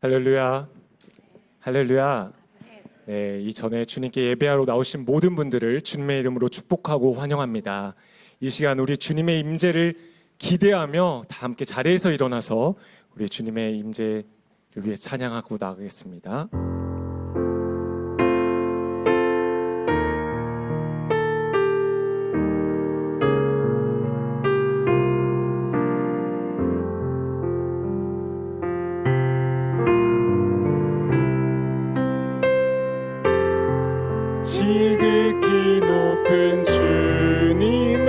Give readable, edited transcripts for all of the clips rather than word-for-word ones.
할렐루야. 할렐루야. 네, 이전에 주님께 예배하러 나오신 모든 분들을 주님의 이름으로 축복하고 환영합니다. 이 시간 우리 주님의 임재를 기대하며 다 함께 자리에서 일어나서 우리 주님의 임재를 위해 찬양하고 나가겠습니다. 지극히 높은 주님의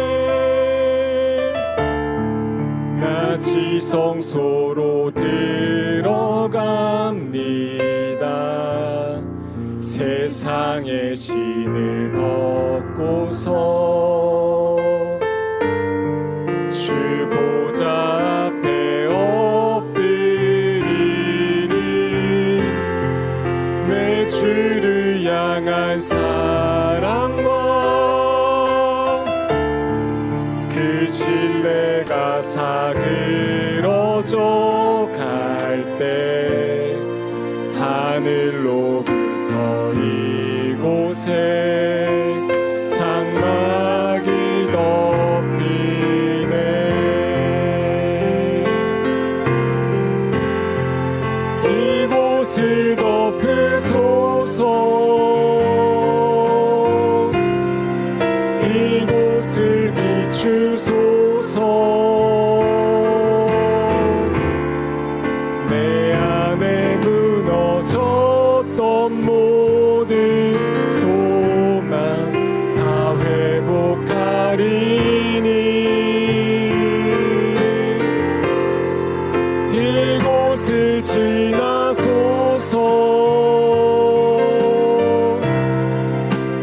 나 지성소로 들어갑니다. 세상의 신을 벗고서 주 보좌 앞에 엎드리리. 내 주를 향한 사랑과 그 신뢰가 사그러져 갈 때 하늘로부터 이곳에 장막이 덮이네. 이곳을 덮으소서. 이곳을 비추소서. 내 안에 무너졌던 모든 소망 다 회복하리니. 이곳을 지나소서.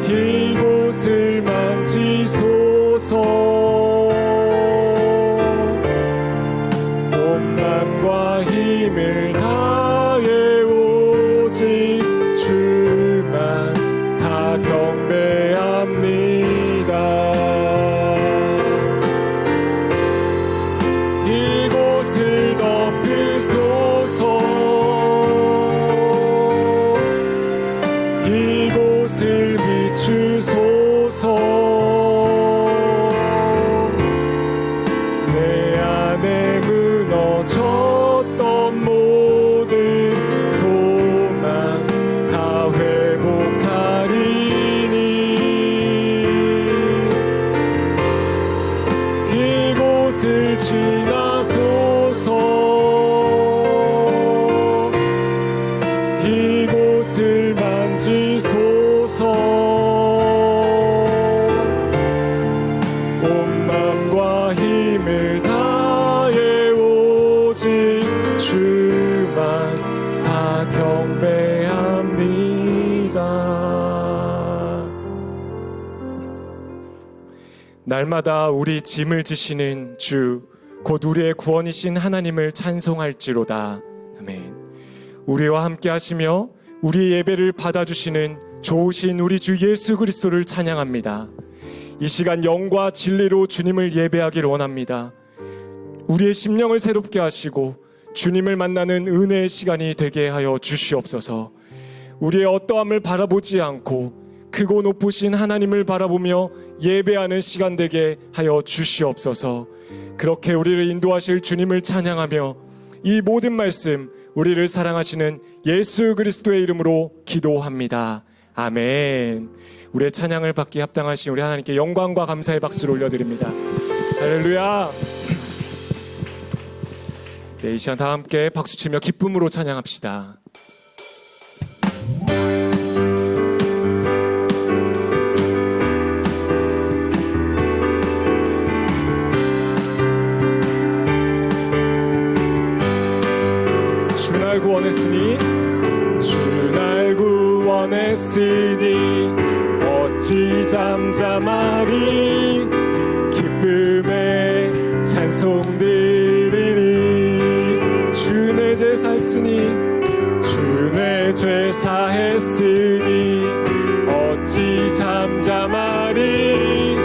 이곳을 만지소서. 온 맘과 힘을 다해 오직 주만 다 경배합니다. 이곳을 덮으소서. 이곳을 비추소서. 내 안에 무너졌던 모든 소망 다 회복하리니. 이곳을 지나소서. 이곳을 만지소서. 온 맘과 힘을 다해 오직 주만 다 경배합니다. 날마다 우리 짐을 지시는 주, 곧 우리의 구원이신 하나님을 찬송할지로다. 아멘. 우리와 함께 하시며 우리 예배를 받아주시는 좋으신 우리 주 예수 그리스도를 찬양합니다. 이 시간 영과 진리로 주님을 예배하기를 원합니다. 우리의 심령을 새롭게 하시고 주님을 만나는 은혜의 시간이 되게 하여 주시옵소서. 우리의 어떠함을 바라보지 않고 크고 높으신 하나님을 바라보며 예배하는 시간 되게 하여 주시옵소서. 그렇게 우리를 인도하실 주님을 찬양하며 이 모든 말씀 우리를 사랑하시는 예수 그리스도의 이름으로 기도합니다. 아멘. 우리의 찬양을 받기 합당하신 우리 하나님께 영광과 감사의 박수를 올려드립니다. 할렐루야. 네, 이 시간 다 함께 박수치며 기쁨으로 찬양합시다. 주 날 구원했으니 어찌 잠잠하리. 기쁨의 찬송 드리리. 주 내 죄 샀으니 주 내 죄 사했으니 어찌 잠잠하리.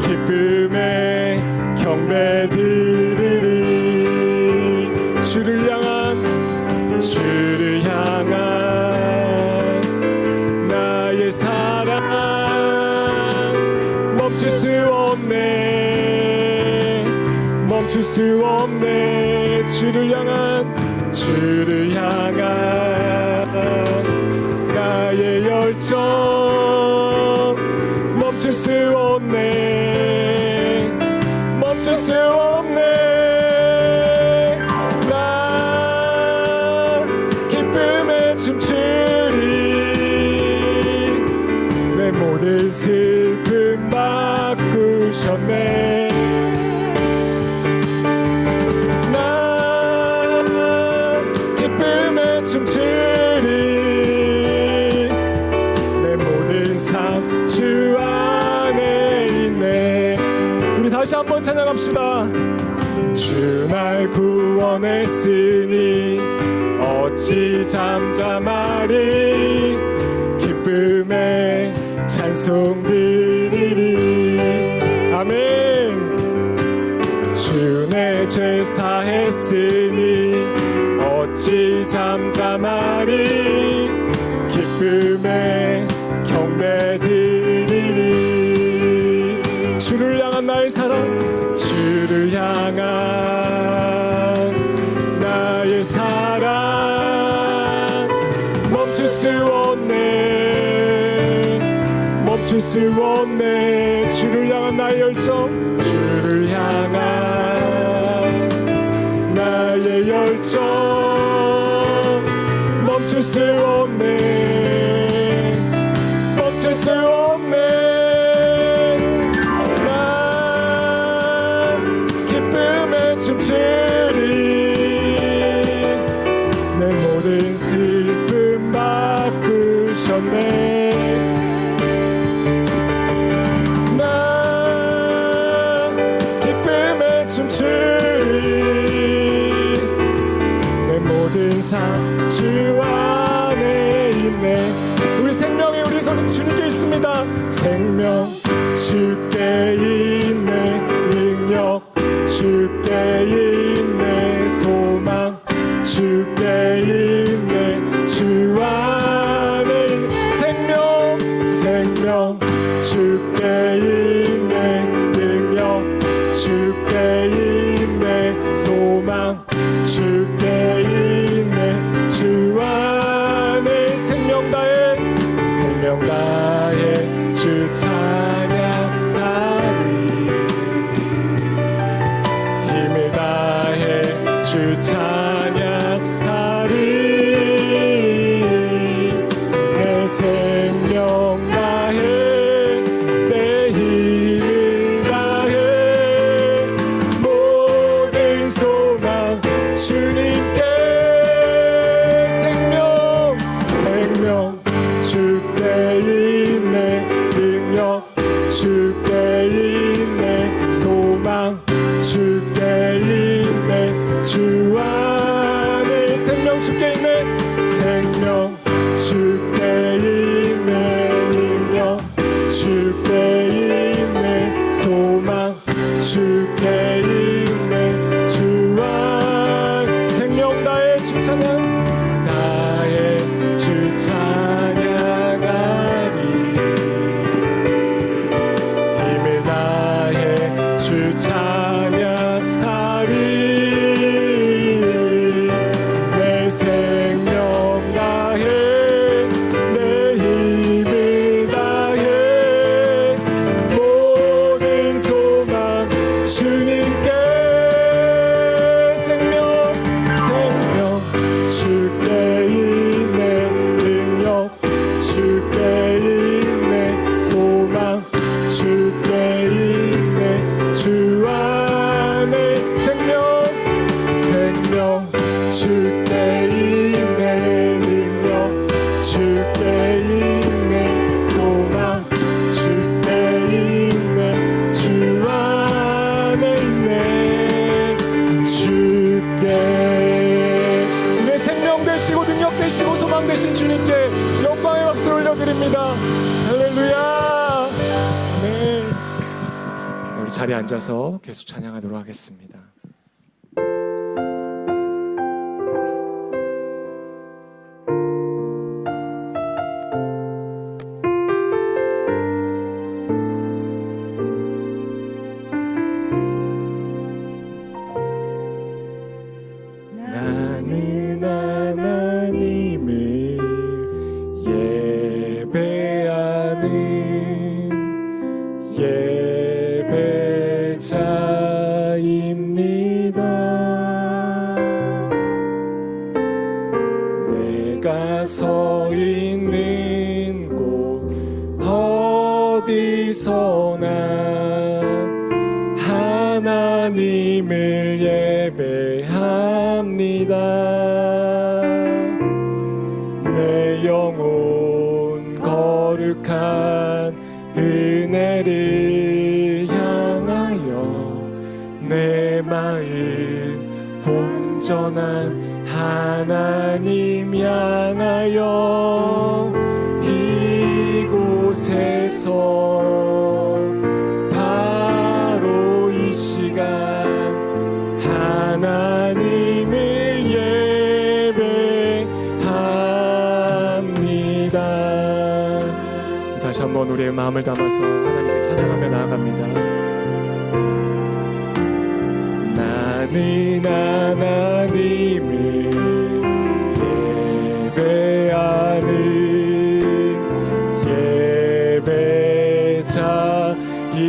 기쁨의 경배 드리리. 주를 향한 수 없네. 주를 향한 나의 열정 멈출 수 없네. 멈출 수 없네. 나 기쁨에 춤추리. 내 모든 슬픔 바꾸셨네. 춤추리. 내 모든 삶 주 안에 있네. 우리 다시 한번 찬양합시다. 주 날 구원했으니 어찌 잠잠하리. 기쁨에 찬송 드리리. 아멘. 주 내 죄 사했으니 어찌 잠잠하리. 기쁨에 경배 드리리. 주를 향한 나의 사랑, 주를 향한 나의 사랑 멈출 수 없네. 멈출 수 없네. 주를 향한 나의 열정, 주를 향한 나의 열정 멈출 수 없네. 멈출 수 없네. 난 기쁨에 춤추리. 내 모든 슬픔 바꾸셨네. 난 기쁨에 춤추리. 내 모든 삶 주 안에 있네. 우리 생명이 우리 손 주님께 있습니다. 생명 주께 있네. 능력 주께 있네. 소망 주께 있네. 주 안에 생명 주께 있네. 능력 주께 있네. 소망 주께 있네. 주 안에 생명 다해 주 찬양하리. 힘을 다해 주 찬양하리. 내 생명 다해 내 힘을 다해 모든 소망 주님께. 생명 주께 있네. 능력 주께 있네. 소망 주께 있네. 주 안에 생명 주께 있네. 생명 주께 있네. 능력 주께 있네. 소망 주께 있네. 주 안 생명 다해 주 찬양 주 찬양하리. 힘을 다해 주 찬양하리. 내 생명 다해 내 힘을 다해 모든 소망 주님께. 생명 주께 있네. 능력 주께 있네. 소망 주께 있네. 주 안에 생명 주께 있네. 능력 주께 있네. 소망 주께 있네. 주 안에 있네. 주께 되시고 능력 되시고 소망 되신 주님께 영광의 박수를 올려드립니다. 할렐루야. 네. 우리 자리에 앉아서 계속 찬양하도록 하겠습니다. 어디서나 하나님을 예배합니다. 내 영혼 거룩한 은혜를 향하여 내 마음 온전한 하나님 향하여 이곳에서 바로 이 시간 하나님을 예배합니다. 다시 한번 우리의 마음을 담아서 하나님께 찬양하며 나아갑니다. 나는 하나님을 예배하는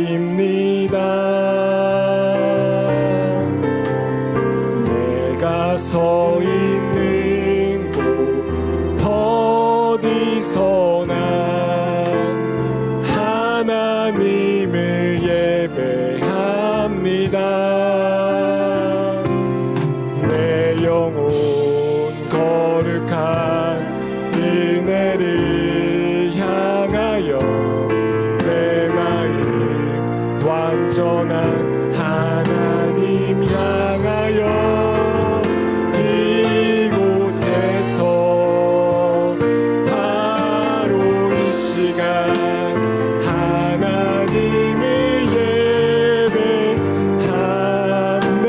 예배자입니다. 내가 서 있는 곳 어디서나 하나님을 예배합니다. 거룩한 은혜를 향하여 내 마음 완전한 하나님 향하여 이곳에서 바로 이 시간 하나님을 예배한 내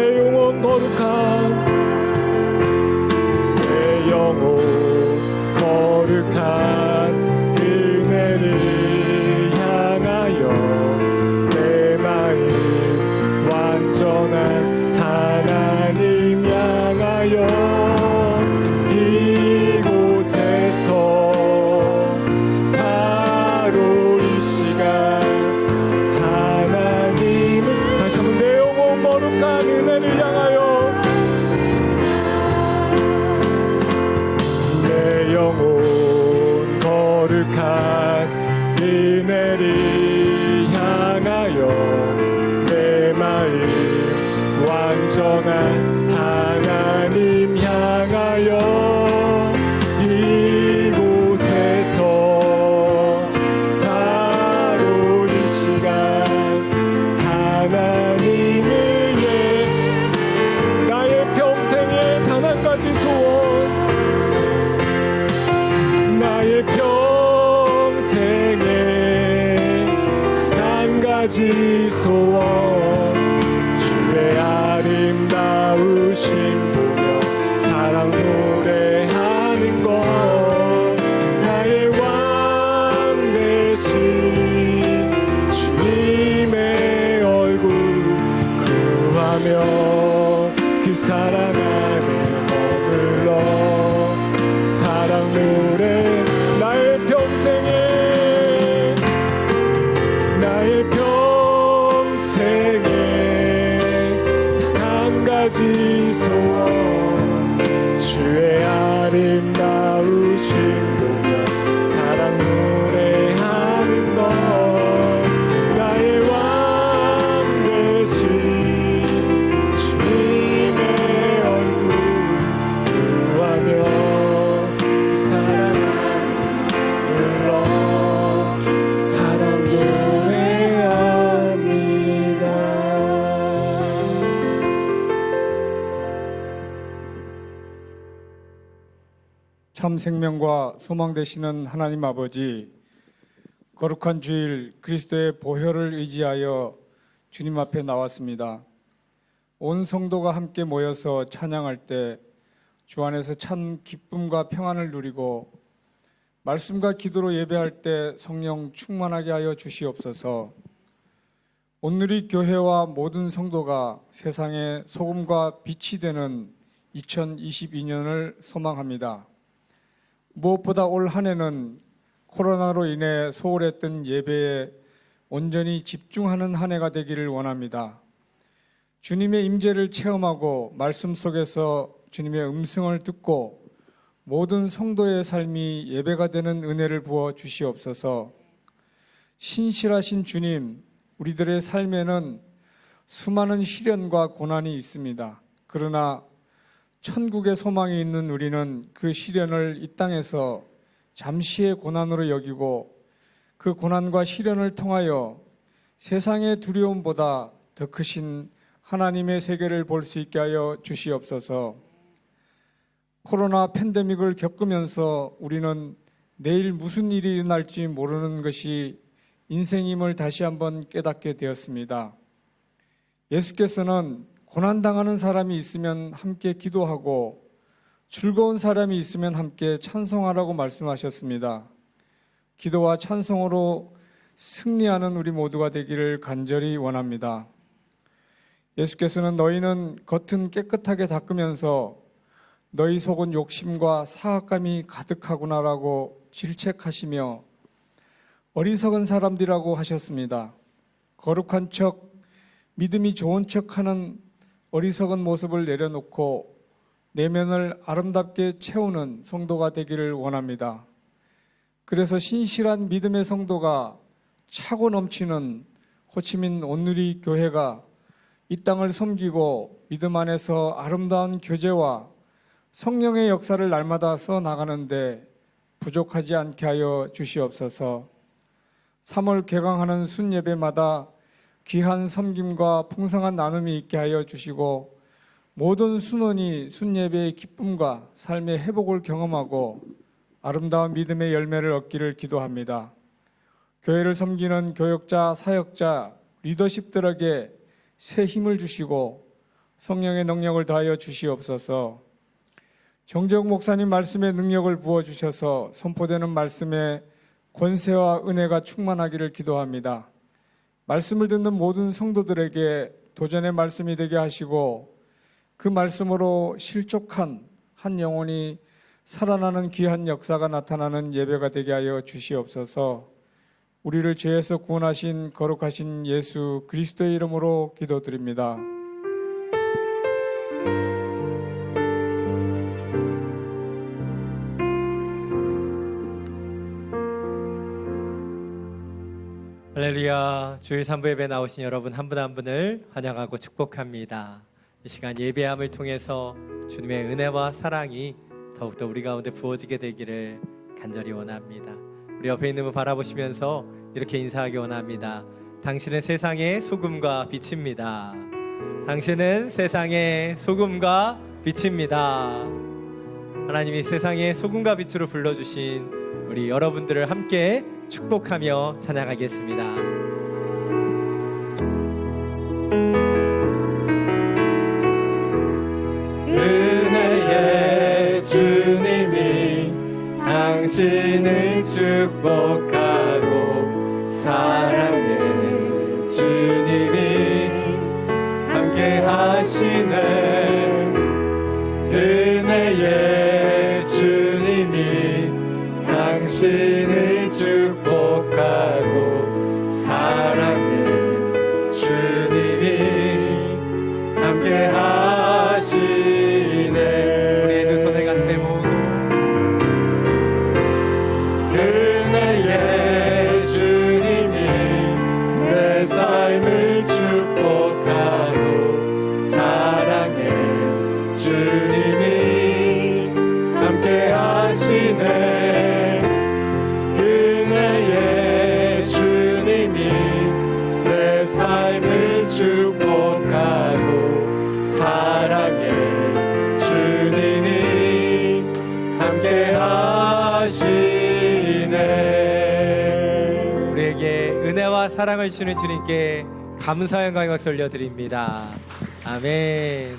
영혼 거룩한 거룩한 은혜를 향하여 내 마음 완전한 하나님 향하여 이곳에서 바로 이 시간 하나님을 다시 한번 내 영혼 거룩한 은혜를 향하여 영혼 거룩한 은혜를 향하여 내 마음 완전한 하나님 향하여 이곳에서 바로 이 시간 하나님을 나의 평생의 단 한 가지 소원 나의 평생에 한 가지 소원 주의 아름다우심 보며 사랑 노래하는 것 나의 왕 되신 주님의 얼굴 구하며 그 사랑 안에 머물러 사랑 노래 나의 평생에 한 가지 소원 주의 아름다우신 보며 사랑 노래하는 것 나의 왕 되신 주님의 얼굴 구하며 참 생명과 소망 되시는 하나님 아버지, 거룩한 주일 그리스도의 보혈을 의지하여 주님 앞에 나왔습니다. 온 성도가 함께 모여서 찬양할 때 주 안에서 참 기쁨과 평안을 누리고 말씀과 기도로 예배할 때 성령 충만하게 하여 주시옵소서. 온누리 교회와 모든 성도가 세상의 소금과 빛이 되는 2022년을 소망합니다. 무엇보다 올 한 해는 코로나로 인해 소홀했던 예배에 온전히 집중하는 한 해가 되기를 원합니다. 주님의 임재를 체험하고 말씀 속에서 주님의 음성을 듣고 모든 성도의 삶이 예배가 되는 은혜를 부어 주시옵소서. 신실하신 주님, 우리들의 삶에는 수많은 시련과 고난이 있습니다. 그러나 천국의 소망이 있는 우리는 그 시련을 이 땅에서 잠시의 고난으로 여기고 그 고난과 시련을 통하여 세상의 두려움보다 더 크신 하나님의 세계를 볼 수 있게 하여 주시옵소서. 코로나 팬데믹을 겪으면서 우리는 내일 무슨 일이 일어날지 모르는 것이 인생임을 다시 한번 깨닫게 되었습니다. 예수께서는 고난당하는 사람이 있으면 함께 기도하고 즐거운 사람이 있으면 함께 찬송하라고 말씀하셨습니다. 기도와 찬송으로 승리하는 우리 모두가 되기를 간절히 원합니다. 예수께서는 너희는 겉은 깨끗하게 닦으면서 너희 속은 욕심과 사악감이 가득하구나라고 질책하시며 어리석은 사람들이라고 하셨습니다. 거룩한 척, 믿음이 좋은 척하는 어리석은 모습을 내려놓고 내면을 아름답게 채우는 성도가 되기를 원합니다. 그래서 신실한 믿음의 성도가 차고 넘치는 호치민 온누리 교회가 이 땅을 섬기고 믿음 안에서 아름다운 교제와 성령의 역사를 날마다 써 나가는데 부족하지 않게 하여 주시옵소서. 3월 개강하는 순예배마다 귀한 섬김과 풍성한 나눔이 있게 하여 주시고 모든 순원이 순예배의 기쁨과 삶의 회복을 경험하고 아름다운 믿음의 열매를 얻기를 기도합니다. 교회를 섬기는 교역자, 사역자, 리더십들에게 새 힘을 주시고 성령의 능력을 다하여 주시옵소서. 정재욱 목사님 말씀의 능력을 부어주셔서 선포되는 말씀에 권세와 은혜가 충만하기를 기도합니다. 말씀을 듣는 모든 성도들에게 도전의 말씀이 되게 하시고 그 말씀으로 실족한 한 영혼이 살아나는 귀한 역사가 나타나는 예배가 되게 하여 주시옵소서. 우리를 죄에서 구원하신 거룩하신 예수 그리스도의 이름으로 기도드립니다. 할렐루야. 주일 3부 예배 나오신 여러분 한 분 한 분을 환영하고 축복합니다. 이 시간 예배함을 통해서 주님의 은혜와 사랑이 더욱더 우리 가운데 부어지게 되기를 간절히 원합니다. 우리 옆에 있는 분 바라보시면서 이렇게 인사하기 원합니다. 당신은 세상의 소금과 빛입니다. 당신은 세상의 소금과 빛입니다. 하나님이 세상의 소금과 빛으로 불러주신 우리 여러분들을 함께 축복하며 찬양하겠습니다. 은혜의 주님이 당신을 축복하고 사랑의 주님이 함께 하시네. 은혜의 주님이 당신을 축복하고 사랑의 주님이 함께 하시네. 우리의 두 손을 가슴에 모으고 은혜의 주님이 내 삶을 축복하고 사랑의 주님이 함께 하시네. 은혜의 주님이 내 삶을 축복하고 사랑의 주님이 함께 하시네. 우리에게 은혜와 사랑을 주는 주님께 감사의 영광을 올려드립니다. 아멘.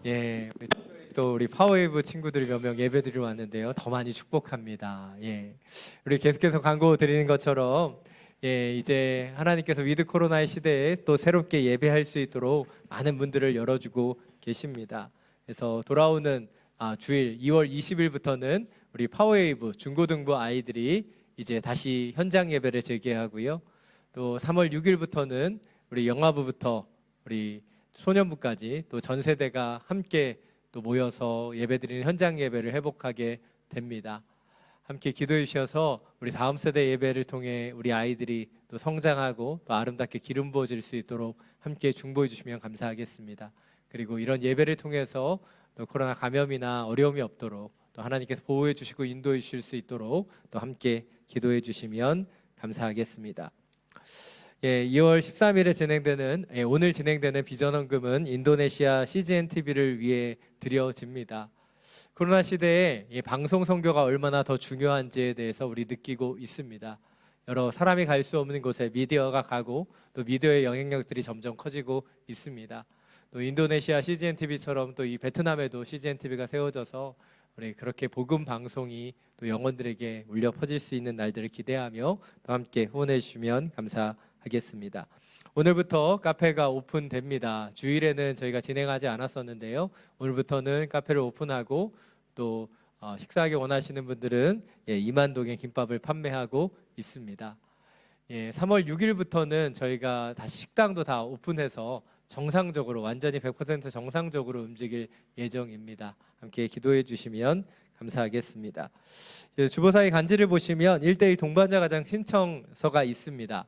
예, 또 우리 파워웨이브 친구들이 몇 명 예배드리러 왔는데요. 더 많이 축복합니다. 예, 우리 계속해서 광고 드리는 것처럼 이제 하나님께서 위드 코로나의 시대에 또 새롭게 예배할 수 있도록 많은 문들을 열어주고 계십니다. 그래서 돌아오는 주일 2월 20일부터는 우리 파워웨이브 중고등부 아이들이 이제 다시 현장 예배를 재개하고요. 또 3월 6일부터는 우리 영화부부터 우리 소년부까지 또 전 세대가 함께 또 모여서 예배드리는 현장 예배를 회복하게 됩니다. 함께 기도해 주셔서 우리 다음 세대 예배를 통해 우리 아이들이 또 성장하고 또 아름답게 기름 부어질 수 있도록 함께 중보해 주시면 감사하겠습니다. 그리고 이런 예배를 통해서 또 코로나 감염이나 어려움이 없도록 또 하나님께서 보호해 주시고 인도해 주실 수 있도록 또 함께 기도해 주시면 감사하겠습니다. 2월 13일에 진행되는 오늘 진행되는 비전 헌금은 인도네시아 CGN TV를 위해 드려집니다. 코로나 시대에 방송 선교가 얼마나 더 중요한지에 대해서 우리 느끼고 있습니다. 여러 사람이 갈 수 없는 곳에 미디어가 가고 또 미디어의 영향력들이 점점 커지고 있습니다. 또 인도네시아 CGN TV처럼 또 이 베트남에도 CGN TV가 세워져서 우리 그렇게 복음 방송이 또 영혼들에게 울려 퍼질 수 있는 날들을 기대하며 또 함께 후원해 주시면 감사하겠습니다. 오늘부터 카페가 오픈됩니다. 주일에는 저희가 진행하지 않았었는데요. 오늘부터는 카페를 오픈하고 또 식사하기 원하시는 분들은 이만동의 김밥을 판매하고 있습니다. 3월 6일부터는 저희가 다시 식당도 다 오픈해서 정상적으로 완전히 100% 정상적으로 움직일 예정입니다. 함께 기도해 주시면 감사하겠습니다. 주보사의 간지를 보시면 1:1 동반자 가정 신청서가 있습니다.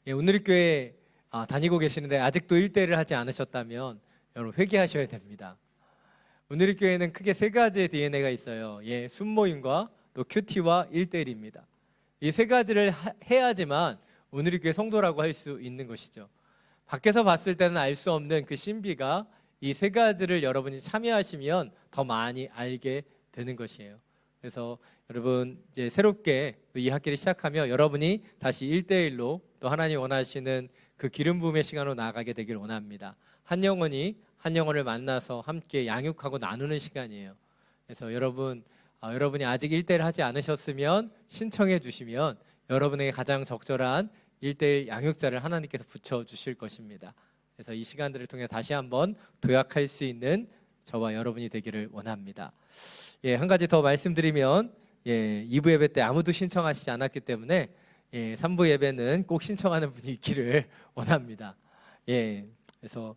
오늘 교회 다니고 계시는데 아직도 1:1을 하지 않으셨다면 여러분 회개하셔야 됩니다. 오늘 교회는 크게 세 가지의 DNA가 있어요. 순모임과 또 큐티와 1:1입니다. 이 세 가지를 해야지만 오늘 교회 성도라고 할 수 있는 것이죠. 밖에서 봤을 때는 알 수 없는 그 신비가 이 세 가지를 여러분이 참여하시면 더 많이 알게 되는 것이에요. 그래서 여러분 이제 새롭게 이 학기를 시작하며 여러분이 다시 1:1로 또 하나님 원하시는 그 기름 부음의 시간으로 나아가게 되길 원합니다. 한 영혼이 한 영혼을 만나서 함께 양육하고 나누는 시간이에요. 그래서 여러분이 아직 1:1 하지 않으셨으면 신청해 주시면 여러분에게 가장 적절한 1:1 양육자를 하나님께서 붙여주실 것입니다. 그래서 이 시간들을 통해 다시 한번 도약할 수 있는 저와 여러분이 되기를 원합니다. 한 가지 더 말씀드리면 2부 예배 때 아무도 신청하시지 않았기 때문에 3부 예배는 꼭 신청하는 분이 있기를 원합니다. 그래서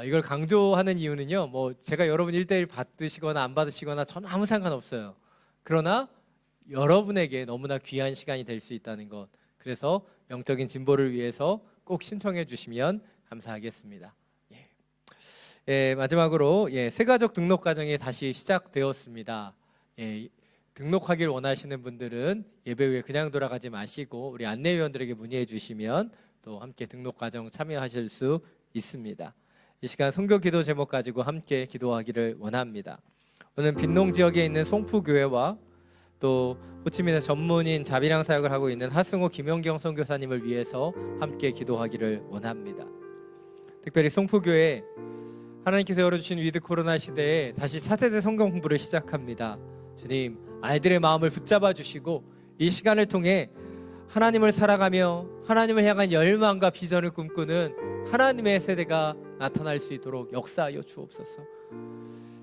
이걸 강조하는 이유는요, 뭐 제가 여러분 1:1 받으시거나 안 받으시거나 저는 아무 상관없어요. 그러나 여러분에게 너무나 귀한 시간이 될 수 있다는 것, 그래서 영적인 진보를 위해서 꼭 신청해 주시면 감사하겠습니다. 마지막으로 새가족 등록 과정이 다시 시작되었습니다. 등록하길 원하시는 분들은 예배 후에 그냥 돌아가지 마시고 우리 안내위원들에게 문의해 주시면 또 함께 등록 과정 참여하실 수 있습니다. 이 시간 선교 기도 제목 가지고 함께 기도하기를 원합니다. 오늘 빈농 지역에 있는 송푸교회와 또 호치민의 전문인 자비랑 사역을 하고 있는 하승호 김영경 선교사님을 위해서 함께 기도하기를 원합니다. 특별히 송푸교회 하나님께서 열어주신 위드 코로나 시대에 다시 차세대 성경 공부를 시작합니다. 주님, 아이들의 마음을 붙잡아 주시고 이 시간을 통해 하나님을 사랑하며 하나님을 향한 열망과 비전을 꿈꾸는 하나님의 세대가 나타날 수 있도록 역사하여 주옵소서.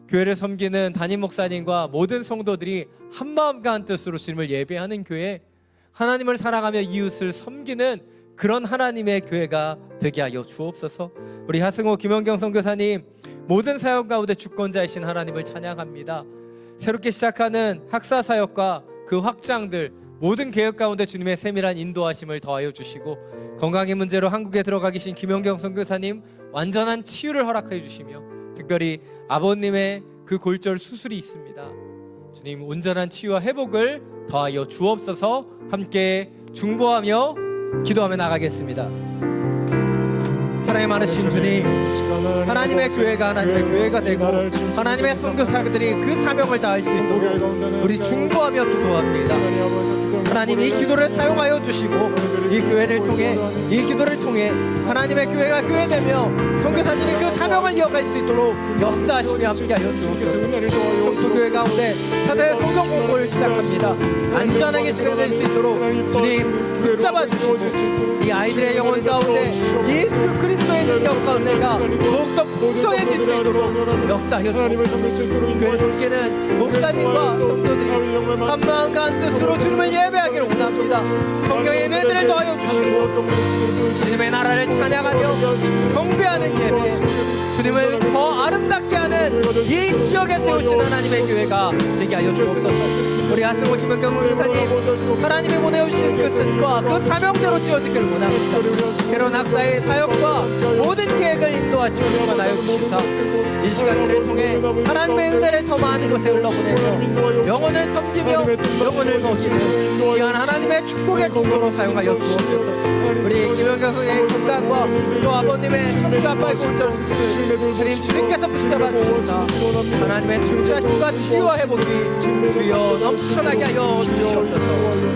교회를 섬기는 담임 목사님과 모든 성도들이 한 마음과 한 뜻으로 주님을 예배하는 교회, 하나님을 사랑하며 이웃을 섬기는 그런 하나님의 교회가 되게 하여 주옵소서. 우리 하승호 김원경 선교사님, 모든 사역 가운데 주권자이신 하나님을 찬양합니다. 새롭게 시작하는 학사 사역과 그 확장들, 모든 개혁 가운데 주님의 세밀한 인도하심을 더하여 주시고, 건강의 문제로 한국에 들어가 계신 김영경 선교사님 완전한 치유를 허락해 주시며, 특별히 아버님의 그 골절 수술이 있습니다. 주님, 온전한 치유와 회복을 더하여 주옵소서. 함께 중보하며 기도하며 나가겠습니다. 사랑이 많으신 주님, 하나님의 교회가 하나님의 교회가 되고 하나님의 선교사들이 그 사명을 다할 수 있도록 우리 중보하며 기도합니다. 하나님, 이 기도를 사용하여 주시고 이 교회를 통해, 이 기도를 통해 하나님의 교회가 교회되며 선교사님이 그 사명을 이어갈 수 있도록 역사하시며 함께하여 주옵소서. 성도교회 가운데 차대 성경 공부를 시작합니다. 안전하게 시작될 수 있도록 주님 붙잡아 주시고 이 아이들의 영혼 가운데 예수 그리스도의 능력 가운데가 더욱더 풍성해질 수 있도록 역사하여 주옵소서. 교회를 섬기는 목사님과 성도들이 한 마음과 한 뜻으로 주님을 예배하기를 원합니다. 성경의 은혜들을 더하여 주시고 주님의 나라를 찬양하며 경배하는 예배, 주님을 더 아름답게 하는 있는 이 지역에 세우신 하나님의 교회가 되게 하여 주옵소서. 우리 하승호 김영경 목사님, 하나님이 보내주신 그 뜻과 그 사명대로 지어지기를 원합니다. 새로운 학사의 사역과 모든 계획을 인도하시고 주관하여 주시사 이 시간들을 통해 하나님의 은혜를 더 많은 곳에 흘러보내며 영혼을 섬기며 영혼을 먹이는 귀한 하나님의 축복의 통로로 사용하여 주옵소서. 우리 김영경 선생의 건강과 또 아버님의 청자 발골절 수술 주님께서 붙잡아 주시사 하나님의 통치하심과 치유와 회복이 주여 넘쳐나게 하여 주시옵소서.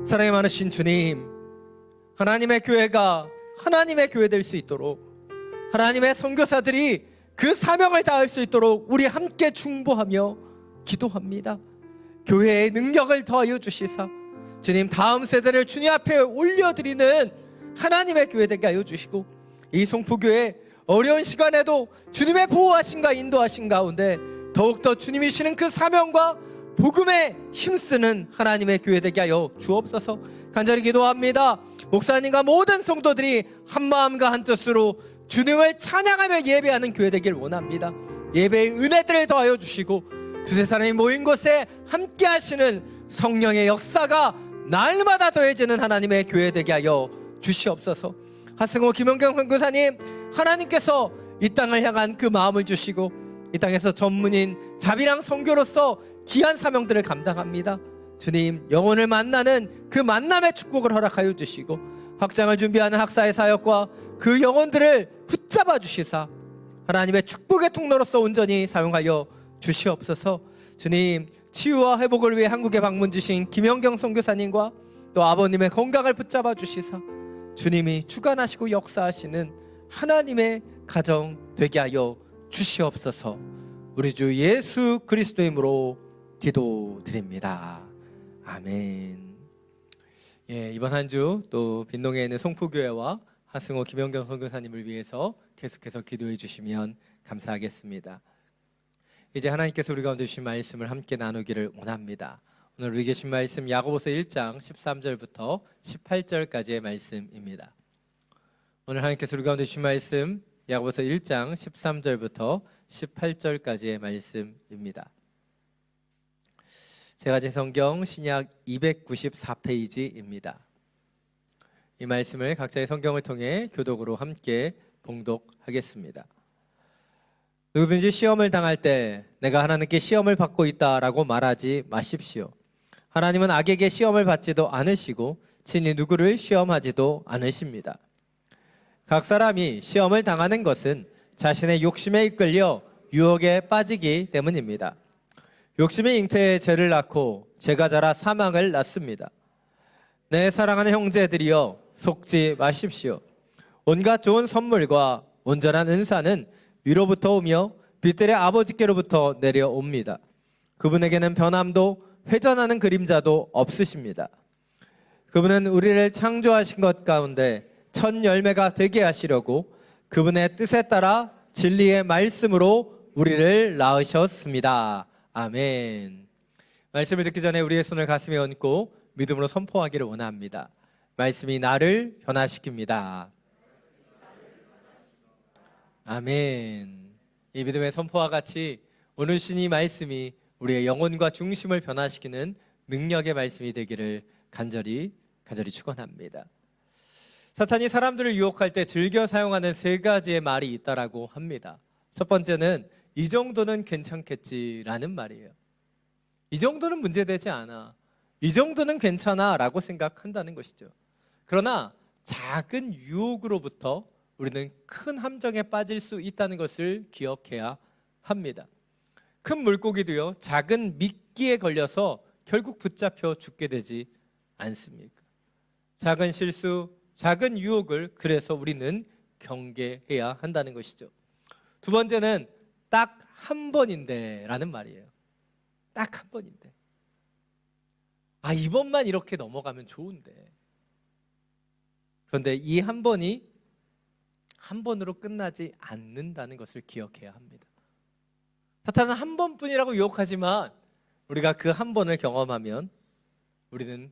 사랑이 많으신 주님, 하나님의 교회가 하나님의 교회 될 수 있도록, 하나님의 선교사들이 그 사명을 다할 수 있도록 우리 함께 중보하며 기도합니다. 교회의 능력을 더하여 주시사 주님, 다음 세대를 주님 앞에 올려드리는 하나님의 교회 되게 하여 주시고, 이 송포교회 어려운 시간에도 주님의 보호하심과 인도하심 가운데 더욱더 주님이 시는 그 사명과 복음에 힘쓰는 하나님의 교회 되게 하여 주옵소서. 간절히 기도합니다. 목사님과 모든 성도들이 한마음과 한뜻으로 주님을 찬양하며 예배하는 교회 되길 원합니다. 예배의 은혜들을 더하여 주시고 두세 사람이 모인 곳에 함께 하시는 성령의 역사가 날마다 더해지는 하나님의 교회 되게 하여 주시옵소서. 하승호 김영경 선교사님, 하나님께서 이 땅을 향한 그 마음을 주시고 이 땅에서 전문인 자비랑 선교로서 귀한 사명들을 감당합니다. 주님, 영혼을 만나는 그 만남의 축복을 허락하여 주시고 확장을 준비하는 학사의 사역과 그 영혼들을 붙잡아 주시사 하나님의 축복의 통로로서 온전히 사용하여 주시옵소서. 주님, 치유와 회복을 위해 한국에 방문 주신 김영경 선교사님과 또 아버님의 건강을 붙잡아 주시사 주님이 주관하시고 역사하시는 하나님의 가정 되게 하여 주시옵소서. 우리 주 예수 그리스도의 이름으로 기도드립니다. 아멘. 예, 이번 한 주 또 빈동에 있는 송포교회와 하승호 김영경 선교사님을 위해서 계속해서 기도해 주시면 감사하겠습니다. 이제 하나님께서 우리 가운데 주신 말씀을 함께 나누기를 원합니다. 오늘 우리 계신 말씀 야고보서 1장 13절부터 18절까지의 말씀입니다. 오늘 하나님께서 우리 가운데 주신 말씀 야고보서 1장 13절부터 18절까지의 말씀입니다. 제가 제 성경 신약 294페이지입니다. 이 말씀을 각자의 성경을 통해 교독으로 함께 봉독하겠습니다. 누구든지 시험을 당할 때 내가 하나님께 시험을 받고 있다라고 말하지 마십시오. 하나님은 악에게 시험을 받지도 않으시고 친히 누구를 시험하지도 않으십니다. 각 사람이 시험을 당하는 것은 자신의 욕심에 이끌려 유혹에 빠지기 때문입니다. 욕심이 잉태에 죄를 낳고 죄가 자라 사망을 낳습니다. 내 사랑하는 형제들이여 속지 마십시오. 온갖 좋은 선물과 온전한 은사는 위로부터 오며 빛들의 아버지께로부터 내려옵니다. 그분에게는 변함도 회전하는 그림자도 없으십니다. 그분은 우리를 창조하신 것 가운데 첫 열매가 되게 하시려고 그분의 뜻에 따라 진리의 말씀으로 우리를 낳으셨습니다. 아멘. 말씀을 듣기 전에 우리의 손을 가슴에 얹고 믿음으로 선포하기를 원합니다. 말씀이 나를 변화시킵니다. 아멘. 이 믿음의 선포와 같이 오늘 주신 이 말씀이 우리의 영혼과 중심을 변화시키는 능력의 말씀이 되기를 간절히 축원합니다. 사탄이 사람들을 유혹할 때 즐겨 사용하는 세 가지의 말이 있다라고 합니다. 첫 번째는 이 정도는 괜찮겠지라는 말이에요. 이 정도는 문제되지 않아. 이 정도는 괜찮아 라고 생각한다는 것이죠. 그러나 작은 유혹으로부터 우리는 큰 함정에 빠질 수 있다는 것을 기억해야 합니다. 큰 물고기도요, 작은 미끼에 걸려서 결국 붙잡혀 죽게 되지 않습니까? 작은 실수, 작은 유혹을 그래서 우리는 경계해야 한다는 것이죠. 두 번째는 딱 한 번인데 라는 말이에요. 딱 한 번인데. 이번만 이렇게 넘어가면 좋은데. 그런데 이 한 번이 한 번으로 끝나지 않는다는 것을 기억해야 합니다. 사탄은 한 번뿐이라고 유혹하지만 우리가 그 한 번을 경험하면 우리는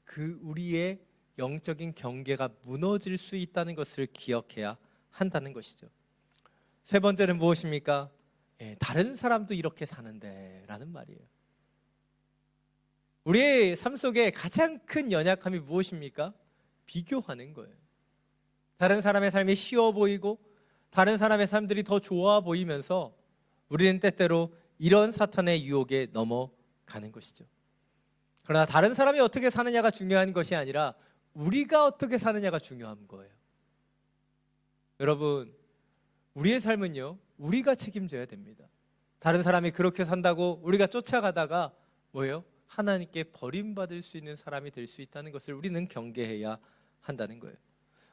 그 우리의 영적인 경계가 무너질 수 있다는 것을 기억해야 한다는 것이죠. 세 번째는 무엇입니까? 다른 사람도 이렇게 사는데 라는 말이에요. 우리의 삶 속에 가장 큰 연약함이 무엇입니까? 비교하는 거예요. 다른 사람의 삶이 쉬워 보이고 다른 사람의 삶들이 더 좋아 보이면서 우리는 때때로 이런 사탄의 유혹에 넘어가는 것이죠. 그러나 다른 사람이 어떻게 사느냐가 중요한 것이 아니라 우리가 어떻게 사느냐가 중요한 거예요. 여러분, 우리의 삶은요, 우리가 책임져야 됩니다. 다른 사람이 그렇게 산다고 우리가 쫓아가다가 뭐예요? 하나님께 버림받을 수 있는 사람이 될 수 있다는 것을 우리는 경계해야 한다는 거예요.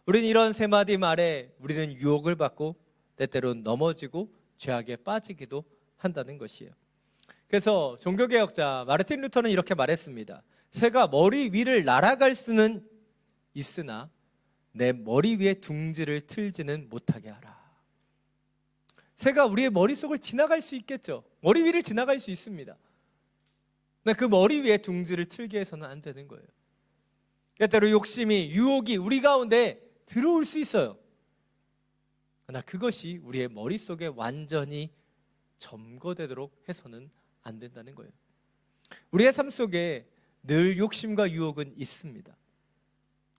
우리는 이런 세 마디 말에 우리는 유혹을 받고 때때로 넘어지고 죄악에 빠지기도 한다는 것이에요. 그래서 종교개혁자 마르틴 루터는 이렇게 말했습니다. 새가 머리 위를 날아갈 수는 있으나 내 머리 위에 둥지를 틀지는 못하게 하라. 새가 우리의 머릿속을 지나갈 수 있겠죠. 머리 위를 지나갈 수 있습니다. 근데 그 머리 위에 둥지를 틀게 해서는 안 되는 거예요. 때때로 욕심이, 유혹이 우리 가운데 들어올 수 있어요. 그러나 그것이 우리의 머릿속에 완전히 점거되도록 해서는 안 된다는 거예요. 우리의 삶 속에 늘 욕심과 유혹은 있습니다.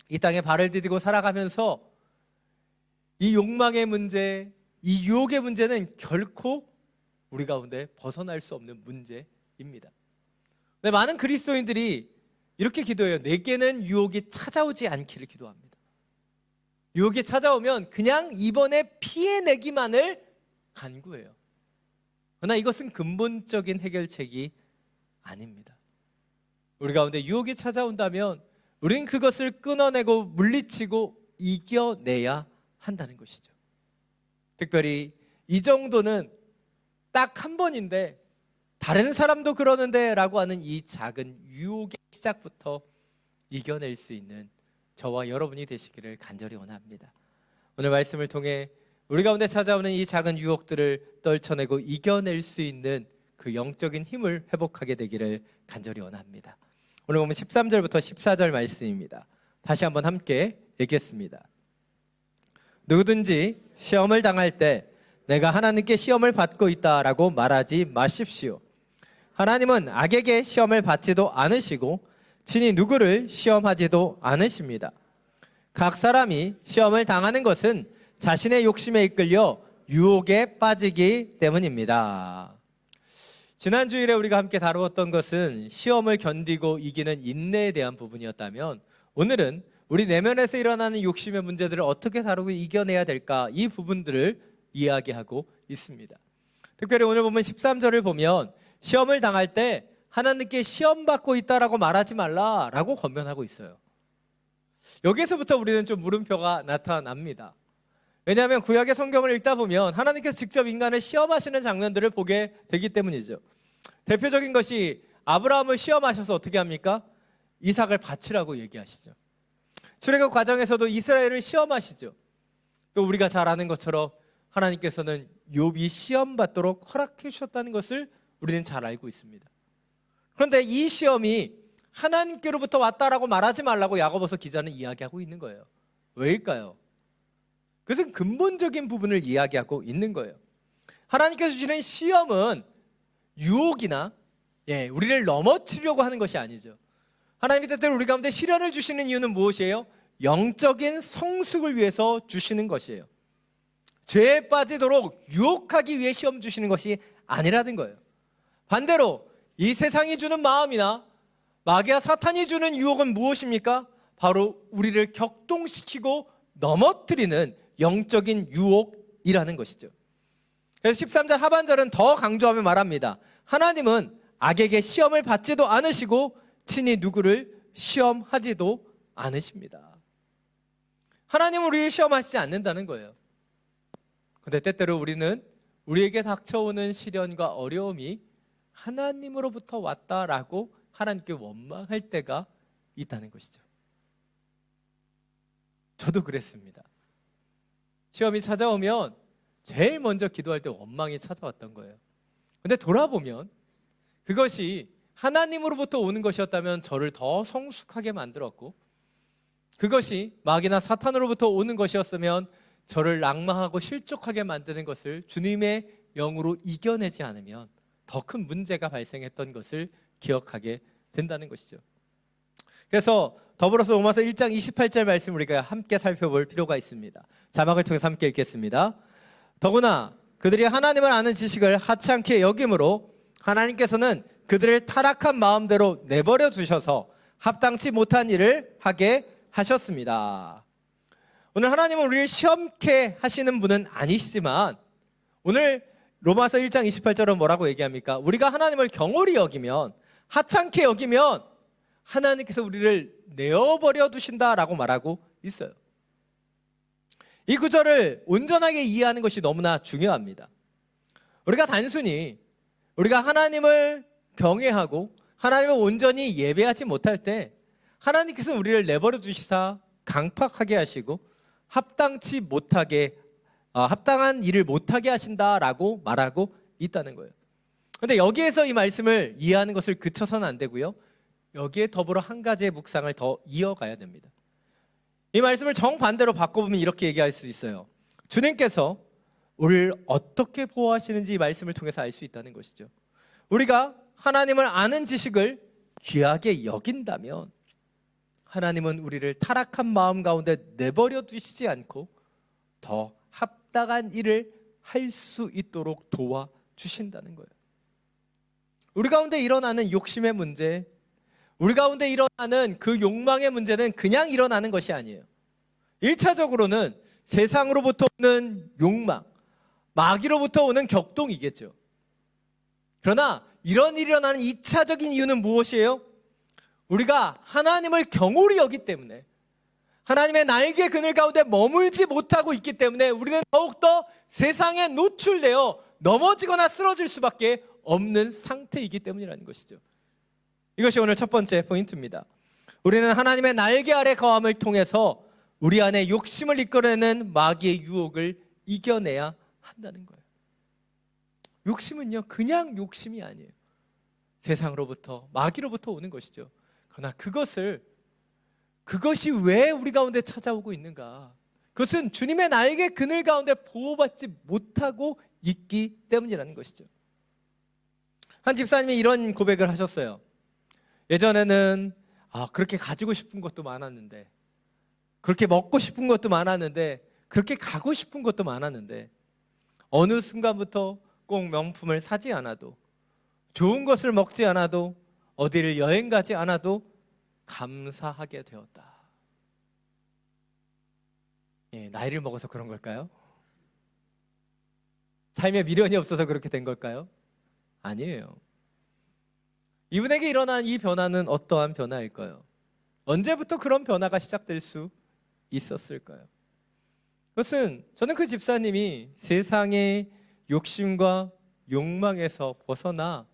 이 땅에 발을 디디고 살아가면서 이 욕망의 문제, 이 유혹의 문제는 결코 우리 가운데 벗어날 수 없는 문제입니다. 근데 많은 그리스도인들이 이렇게 기도해요. 내게는 유혹이 찾아오지 않기를 기도합니다. 유혹이 찾아오면 그냥 이번에 피해내기만을 간구해요. 그러나 이것은 근본적인 해결책이 아닙니다. 우리 가운데 유혹이 찾아온다면 우리는 그것을 끊어내고 물리치고 이겨내야 한다는 것이죠. 특별히 이 정도는 딱 한 번인데 다른 사람도 그러는데 라고 하는 이 작은 유혹의 시작부터 이겨낼 수 있는 저와 여러분이 되시기를 간절히 원합니다. 오늘 말씀을 통해 우리 가운데 찾아오는 이 작은 유혹들을 떨쳐내고 이겨낼 수 있는 그 영적인 힘을 회복하게 되기를 간절히 원합니다. 오늘 보면 13절부터 14절 말씀입니다. 다시 한번 함께 읽겠습니다. 누구든지 시험을 당할 때 내가 하나님께 시험을 받고 있다라고 말하지 마십시오. 하나님은 악에게 시험을 받지도 않으시고 친히 누구를 시험하지도 않으십니다. 각 사람이 시험을 당하는 것은 자신의 욕심에 이끌려 유혹에 빠지기 때문입니다. 지난 주일에 우리가 함께 다루었던 것은 시험을 견디고 이기는 인내에 대한 부분이었다면 오늘은 우리 내면에서 일어나는 욕심의 문제들을 어떻게 다루고 이겨내야 될까, 이 부분들을 이야기하고 있습니다. 특별히 오늘 보면 13절을 보면 시험을 당할 때 하나님께 시험받고 있다라고 말하지 말라라고 권면하고 있어요. 여기서부터 우리는 좀 물음표가 나타납니다. 왜냐하면 구약의 성경을 읽다 보면 하나님께서 직접 인간을 시험하시는 장면들을 보게 되기 때문이죠. 대표적인 것이 아브라함을 시험하셔서 어떻게 합니까? 이삭을 바치라고 얘기하시죠. 출애굽 과정에서도 이스라엘을 시험하시죠. 또 우리가 잘 아는 것처럼 하나님께서는 욥이 시험받도록 허락해 주셨다는 것을 우리는 잘 알고 있습니다. 그런데 이 시험이 하나님께로부터 왔다라고 말하지 말라고 야고보서 기자는 이야기하고 있는 거예요. 왜일까요? 그것은 근본적인 부분을 이야기하고 있는 거예요. 하나님께서 주시는 시험은 유혹이나 우리를 넘어뜨리려고 하는 것이 아니죠. 하나님이 때때로 우리 가운데 시련을 주시는 이유는 무엇이에요? 영적인 성숙을 위해서 주시는 것이에요. 죄에 빠지도록 유혹하기 위해 시험 주시는 것이 아니라는 거예요. 반대로 이 세상이 주는 마음이나 마귀와 사탄이 주는 유혹은 무엇입니까? 바로 우리를 격동시키고 넘어뜨리는 영적인 유혹이라는 것이죠. 그래서 13절 하반절은 더 강조하며 말합니다. 하나님은 악에게 시험을 받지도 않으시고 친히 누구를 시험하지도 않으십니다. 하나님은 우리를 시험하시지 않는다는 거예요. 그런데 때때로 우리는 우리에게 닥쳐오는 시련과 어려움이 하나님으로부터 왔다라고 하나님께 원망할 때가 있다는 것이죠. 저도 그랬습니다. 시험이 찾아오면 제일 먼저 기도할 때 원망이 찾아왔던 거예요. 근데 돌아보면 그것이 하나님으로부터 오는 것이었다면 저를 더 성숙하게 만들었고 그것이 마귀나 사탄으로부터 오는 것이었으면 저를 낭망하고 실족하게 만드는 것을 주님의 영으로 이겨내지 않으면 더 큰 문제가 발생했던 것을 기억하게 된다는 것이죠. 그래서 더불어서 로마서 1장 28절 말씀 우리가 함께 살펴볼 필요가 있습니다. 자막을 통해서 함께 읽겠습니다. 더구나 그들이 하나님을 아는 지식을 하찮게 여김으로 하나님께서는 그들을 타락한 마음대로 내버려 두셔서 합당치 못한 일을 하게 하셨습니다. 오늘 하나님은 우리를 시험케 하시는 분은 아니시지만 오늘 로마서 1장 28절은 뭐라고 얘기합니까? 우리가 하나님을 경홀히 여기면, 하찮게 여기면 하나님께서 우리를 내어버려 두신다라고 말하고 있어요. 이 구절을 온전하게 이해하는 것이 너무나 중요합니다. 우리가 단순히 우리가 하나님을 경외하고 하나님을 온전히 예배하지 못할 때 하나님께서 우리를 내버려 두시사 강팍하게 하시고 합당치 못하게 합당한 일을 못하게 하신다라고 말하고 있다는 거예요. 그런데 여기에서 이 말씀을 이해하는 것을 그쳐서는 안 되고요. 여기에 더불어 한 가지의 묵상을 더 이어가야 됩니다. 이 말씀을 정반대로 바꿔보면 이렇게 얘기할 수 있어요. 주님께서 우리를 어떻게 보호하시는지 이 말씀을 통해서 알 수 있다는 것이죠. 우리가 하나님을 아는 지식을 귀하게 여긴다면 하나님은 우리를 타락한 마음 가운데 내버려 두시지 않고 더 합당한 일을 할 수 있도록 도와주신다는 거예요. 우리 가운데 일어나는 욕심의 문제, 우리 가운데 일어나는 그 욕망의 문제는 그냥 일어나는 것이 아니에요. 1차적으로는 세상으로부터 오는 욕망, 마귀로부터 오는 격동이겠죠. 그러나 이런 일이 일어나는 2차적인 이유는 무엇이에요? 우리가 하나님을 경홀히 여기기 때문에, 하나님의 날개 그늘 가운데 머물지 못하고 있기 때문에 우리는 더욱더 세상에 노출되어 넘어지거나 쓰러질 수밖에 없는 상태이기 때문이라는 것이죠. 이것이 오늘 첫 번째 포인트입니다. 우리는 하나님의 날개 아래 거함을 통해서 우리 안에 욕심을 이끌어내는 마귀의 유혹을 이겨내야 한다는 거예요. 욕심은요, 그냥 욕심이 아니에요. 세상으로부터, 마귀로부터 오는 것이죠. 그러나 그것이 왜 우리 가운데 찾아오고 있는가? 그것은 주님의 날개 그늘 가운데 보호받지 못하고 있기 때문이라는 것이죠. 한 집사님이 이런 고백을 하셨어요. 예전에는 그렇게 가지고 싶은 것도 많았는데, 그렇게 먹고 싶은 것도 많았는데, 그렇게 가고 싶은 것도 많았는데 어느 순간부터 꼭 명품을 사지 않아도, 좋은 것을 먹지 않아도, 어디를 여행 가지 않아도 감사하게 되었다. 나이를 먹어서 그런 걸까요? 삶에 미련이 없어서 그렇게 된 걸까요? 아니에요. 이분에게 일어난 이 변화는 어떠한 변화일까요? 언제부터 그런 변화가 시작될 수 있었을까요? 그것은 저는 그 집사님이 세상의 욕심과 욕망에서 벗어나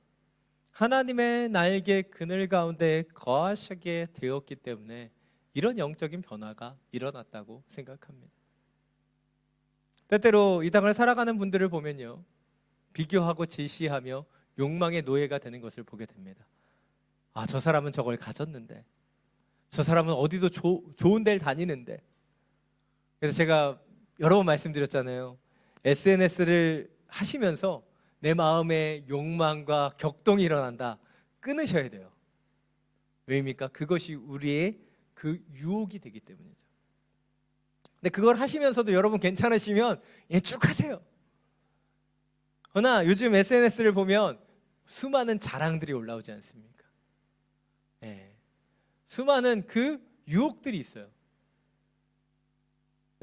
하나님의 날개 그늘 가운데 거하시게 되었기 때문에 이런 영적인 변화가 일어났다고 생각합니다. 때때로 이 땅을 살아가는 분들을 보면요, 비교하고 질시하며 욕망의 노예가 되는 것을 보게 됩니다. 저 사람은 저걸 가졌는데, 저 사람은 어디도 좋은 데를 다니는데. 그래서 제가 여러 번 말씀드렸잖아요. SNS를 하시면서 내 마음에 욕망과 격동이 일어난다, 끊으셔야 돼요. 왜입니까? 그것이 우리의 그 유혹이 되기 때문이죠. 근데 그걸 하시면서도 여러분 괜찮으시면 쭉 하세요. 그러나 요즘 SNS를 보면 수많은 자랑들이 올라오지 않습니까? 수많은 그 유혹들이 있어요.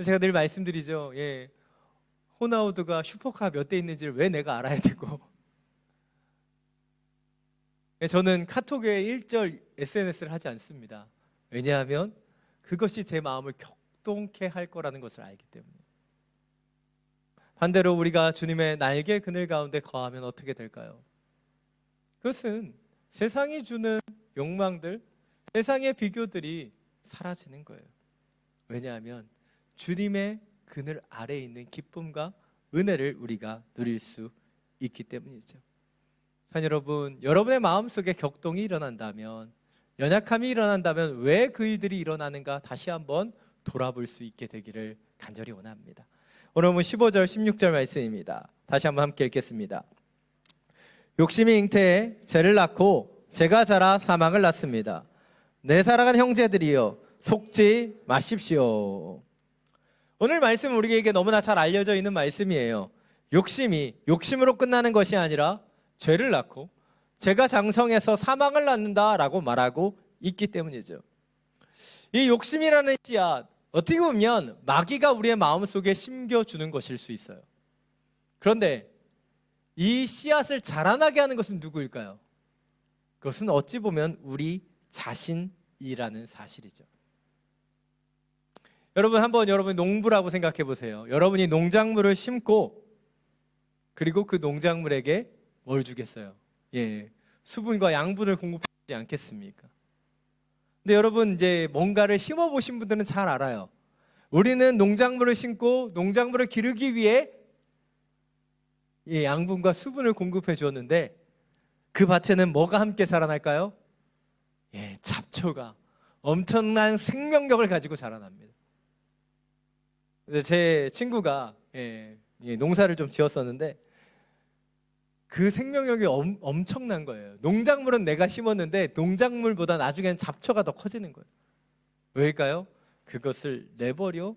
제가 늘 말씀드리죠. 호나우두가 슈퍼카 몇 대 있는지를 왜 내가 알아야 되고. 저는 카톡에 일절 SNS를 하지 않습니다. 왜냐하면 그것이 제 마음을 격동케 할 거라는 것을 알기 때문에. 반대로 우리가 주님의 날개 그늘 가운데 거하면 어떻게 될까요? 그것은 세상이 주는 욕망들, 세상의 비교들이 사라지는 거예요. 왜냐하면 주님의 그늘 아래에 있는 기쁨과 은혜를 우리가 누릴 수 있기 때문이죠. 자, 여러분, 여러분의 마음속에 격동이 일어난다면 연약함이 일어난다면 왜 그 일들이 일어나는가 다시 한번 돌아볼 수 있게 되기를 간절히 원합니다. 오늘 본 15절 16절 말씀입니다. 다시 한번 함께 읽겠습니다. 욕심이 잉태해 죄를 낳고 죄가 자라 사망을 낳습니다. 내 사랑하는 형제들이여 속지 마십시오. 오늘 말씀은 우리에게 너무나 잘 알려져 있는 말씀이에요. 욕심으로 끝나는 것이 아니라 죄를 낳고 죄가 장성해서 사망을 낳는다라고 말하고 있기 때문이죠. 이 욕심이라는 씨앗, 어떻게 보면 마귀가 우리의 마음속에 심겨주는 것일 수 있어요. 그런데 이 씨앗을 자라나게 하는 것은 누구일까요? 그것은 어찌 보면 우리 자신이라는 사실이죠. 여러분, 한번 여러분이 농부라고 생각해 보세요. 여러분이 농작물을 심고 그리고 그 농작물에게 뭘 주겠어요? 수분과 양분을 공급하지 않겠습니까? 근데 여러분, 이제 뭔가를 심어 보신 분들은 잘 알아요. 우리는 농작물을 심고 농작물을 기르기 위해 양분과 수분을 공급해 주었는데 그 밭에는 뭐가 함께 자라날까요? 잡초가 엄청난 생명력을 가지고 자라납니다. 제 친구가 농사를 좀 지었었는데 그 생명력이 엄청난 거예요. 농작물은 내가 심었는데 농작물보다 나중에는 잡초가 더 커지는 거예요. 왜일까요? 그것을 내버려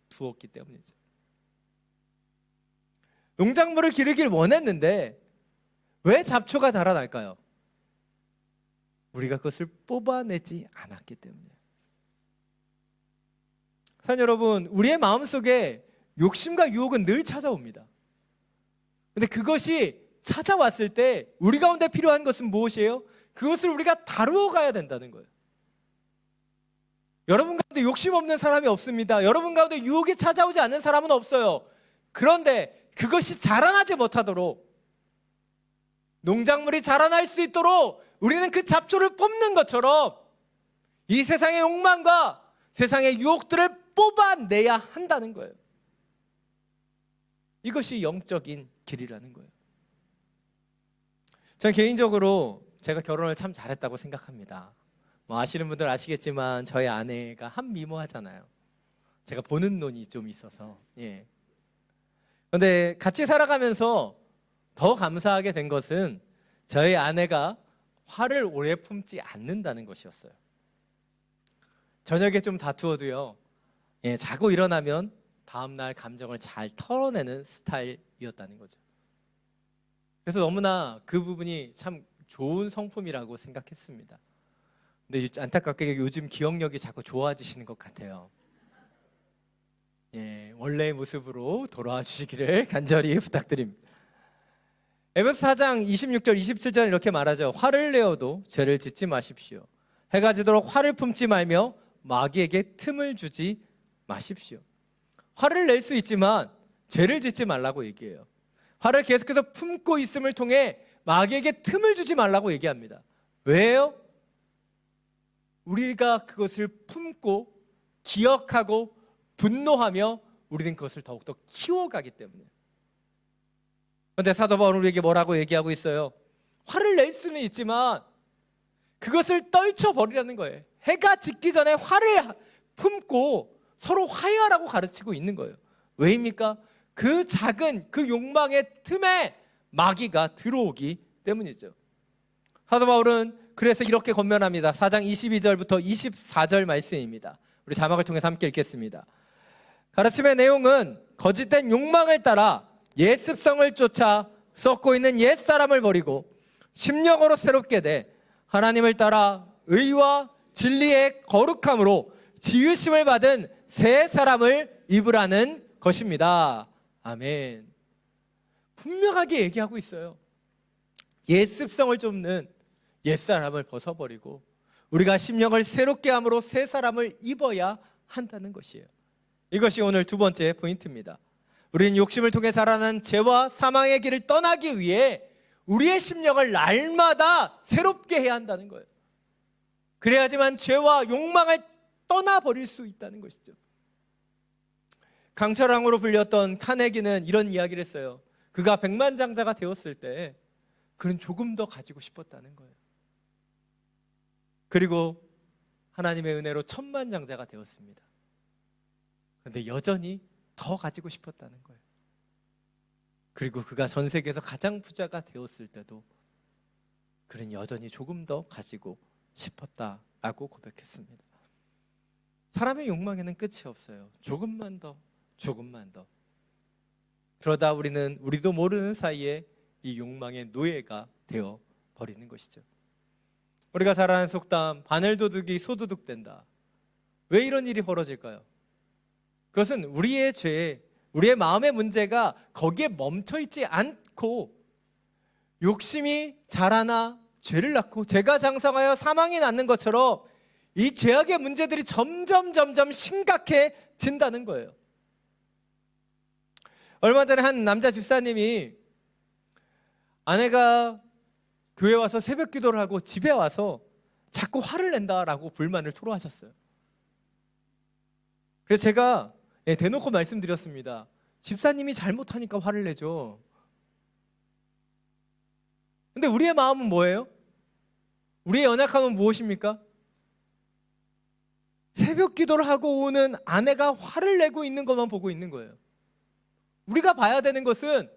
두었기 때문이죠. 농작물을 기르길 원했는데 왜 잡초가 자라날까요? 우리가 그것을 뽑아내지 않았기 때문이에요. 사랑하는 여러분, 우리의 마음속에 욕심과 유혹은 늘 찾아옵니다. 근데 그것이 찾아왔을 때 우리 가운데 필요한 것은 무엇이에요? 그것을 우리가 다루어 가야 된다는 거예요. 여러분 가운데 욕심 없는 사람이 없습니다. 여러분 가운데 유혹이 찾아오지 않는 사람은 없어요. 그런데 그것이 자라나지 못하도록, 농작물이 자라날 수 있도록 우리는 그 잡초를 뽑는 것처럼 이 세상의 욕망과 세상의 유혹들을 뽑아내야 한다는 거예요. 이것이 영적인 길이라는 거예요. 저는 개인적으로 제가 결혼을 참 잘했다고 생각합니다. 아시는 분들 아시겠지만 저희 아내가 한미모하잖아요. 제가 보는 눈이 좀 있어서. 그런데 같이 살아가면서 더 감사하게 된 것은 저희 아내가 화를 오래 품지 않는다는 것이었어요. 저녁에 좀 다투어도요, 자고 일어나면 다음날 감정을 잘 털어내는 스타일이었다는 거죠. 그래서 너무나 그 부분이 참 좋은 성품이라고 생각했습니다. 근데 안타깝게 요즘 기억력이 자꾸 좋아지시는 것 같아요. 원래의 모습으로 돌아와 주시기를 간절히 부탁드립니다. 에베소 4장 26절 27절 이렇게 말하죠. 화를 내어도 죄를 짓지 마십시오. 해가 지도록 화를 품지 말며 마귀에게 틈을 주지 마십시오. 화를 낼 수 있지만 죄를 짓지 말라고 얘기해요. 화를 계속해서 품고 있음을 통해 마귀에게 틈을 주지 말라고 얘기합니다. 왜요? 우리가 그것을 품고 기억하고 분노하며 우리는 그것을 더욱더 키워가기 때문에. 그런데 사도 바울은 우리에게 뭐라고 얘기하고 있어요? 화를 낼 수는 있지만 그것을 떨쳐버리라는 거예요. 해가 짓기 전에 화를 품고 서로 화해하라고 가르치고 있는 거예요. 왜입니까? 그 작은 그 욕망의 틈에 마귀가 들어오기 때문이죠. 사도 바울은 그래서 이렇게 권면합니다. 4장 22절부터 24절 말씀입니다. 우리 자막을 통해서 함께 읽겠습니다. 가르침의 내용은 거짓된 욕망을 따라 옛 습성을 쫓아 썩고 있는 옛 사람을 버리고 심령으로 새롭게 돼 하나님을 따라 의와 진리의 거룩함으로 지으심을 받은 새 사람을 입으라는 것입니다. 아멘. 분명하게 얘기하고 있어요. 옛 습성을 쫓는 옛 사람을 벗어버리고 우리가 심령을 새롭게 함으로 새 사람을 입어야 한다는 것이에요. 이것이 오늘 두 번째 포인트입니다. 우리는 욕심을 통해 자라는 죄와 사망의 길을 떠나기 위해 우리의 심령을 날마다 새롭게 해야 한다는 거예요. 그래야지만 죄와 욕망을 떠나버릴 수 있다는 것이죠. 강철왕으로 불렸던 카네기는 이런 이야기를 했어요. 그가 백만장자가 되었을 때 그는 조금 더 가지고 싶었다는 거예요. 그리고 하나님의 은혜로 천만장자가 되었습니다. 그런데 여전히 더 가지고 싶었다는 거예요. 그리고 그가 전 세계에서 가장 부자가 되었을 때도 그는 여전히 조금 더 가지고 싶었다라고 고백했습니다. 사람의 욕망에는 끝이 없어요. 조금만 더, 조금만 더. 그러다 우리도 모르는 사이에 이 욕망의 노예가 되어 버리는 것이죠. 우리가 잘 아는 속담, 바늘도둑이 소도둑 된다. 왜 이런 일이 벌어질까요? 그것은 우리의 죄, 우리의 마음의 문제가 거기에 멈춰 있지 않고 욕심이 자라나 죄를 낳고 죄가 장성하여 사망이 낳는 것처럼 이 죄악의 문제들이 점점 심각해진다는 거예요. 얼마 전에 한 남자 집사님이 아내가 교회 와서 새벽 기도를 하고 집에 와서 자꾸 화를 낸다라고 불만을 토로하셨어요. 그래서 제가 대놓고 말씀드렸습니다. 집사님이 잘못하니까 화를 내죠. 근데 우리의 마음은 뭐예요? 우리의 연약함은 무엇입니까? 새벽 기도를 하고 오는 아내가 화를 내고 있는 것만 보고 있는 거예요. 우리가 봐야 되는 것은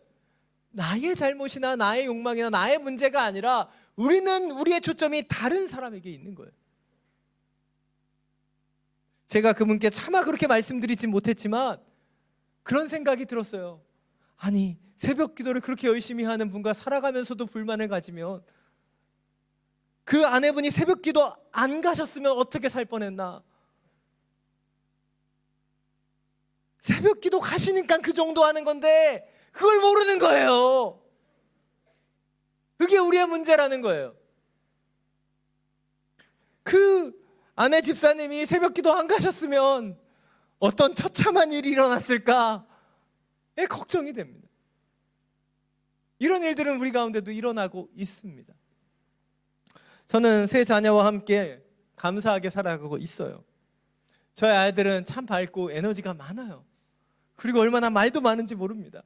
나의 잘못이나 나의 욕망이나 나의 문제가 아니라 우리의 초점이 다른 사람에게 있는 거예요. 제가 그분께 차마 그렇게 말씀드리지 못했지만 그런 생각이 들었어요. 아니, 새벽 기도를 그렇게 열심히 하는 분과 살아가면서도 불만을 가지면 그 아내분이 새벽 기도 안 가셨으면 어떻게 살 뻔했나. 새벽 기도 가시니까 그 정도 하는 건데 그걸 모르는 거예요. 그게 우리의 문제라는 거예요. 그 아내 집사님이 새벽 기도 안 가셨으면 어떤 처참한 일이 일어났을까에 걱정이 됩니다. 이런 일들은 우리 가운데도 일어나고 있습니다. 저는 세 자녀와 함께 감사하게 살아가고 있어요. 저희 아이들은 참 밝고 에너지가 많아요. 그리고 얼마나 말도 많은지 모릅니다.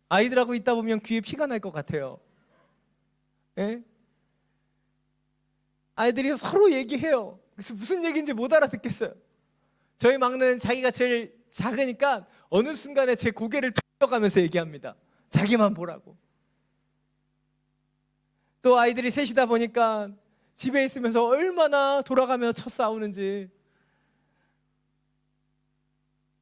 아이들하고 있다 보면 귀에 피가 날 것 같아요. 예? 아이들이 서로 얘기해요. 그래서 무슨 얘기인지 못 알아듣겠어요. 저희 막내는 자기가 제일 작으니까 어느 순간에 제 고개를 돌려가면서 얘기합니다. 자기만 보라고. 또 아이들이 셋이다 보니까 집에 있으면서 얼마나 돌아가며 쳐싸우는지,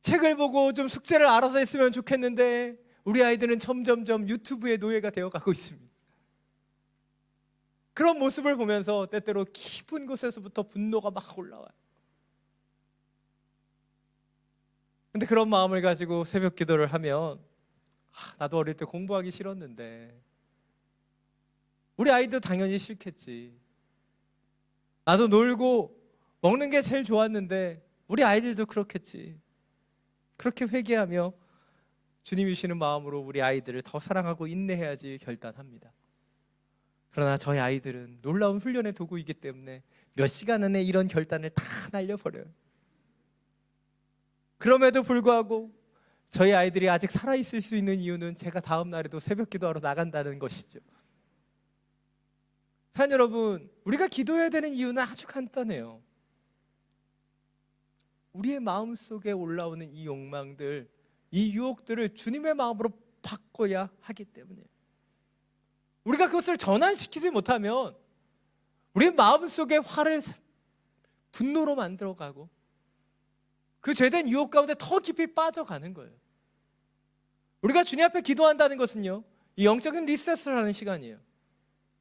책을 보고 좀 숙제를 알아서 했으면 좋겠는데 우리 아이들은 점점점 유튜브의 노예가 되어가고 있습니다. 그런 모습을 보면서 때때로 깊은 곳에서부터 분노가 막 올라와요. 근데 그런 마음을 가지고 새벽 기도를 하면 나도 어릴 때 공부하기 싫었는데 우리 아이도 당연히 싫겠지. 나도 놀고 먹는 게 제일 좋았는데 우리 아이들도 그렇겠지. 그렇게 회개하며 주님이 주시는 마음으로 우리 아이들을 더 사랑하고 인내해야지 결단합니다. 그러나 저희 아이들은 놀라운 훈련의 도구이기 때문에 몇 시간 안에 이런 결단을 다 날려버려요. 그럼에도 불구하고 저희 아이들이 아직 살아있을 수 있는 이유는 제가 다음 날에도 새벽 기도하러 나간다는 것이죠. 사랑 여러분, 우리가 기도해야 되는 이유는 아주 간단해요. 우리의 마음속에 올라오는 이 욕망들, 이 유혹들을 주님의 마음으로 바꿔야 하기 때문이에요. 우리가 그것을 전환시키지 못하면 우리의 마음속에 화를 분노로 만들어가고 그 죄된 유혹 가운데 더 깊이 빠져가는 거예요. 우리가 주님 앞에 기도한다는 것은요, 이 영적인 리셋을 하는 시간이에요.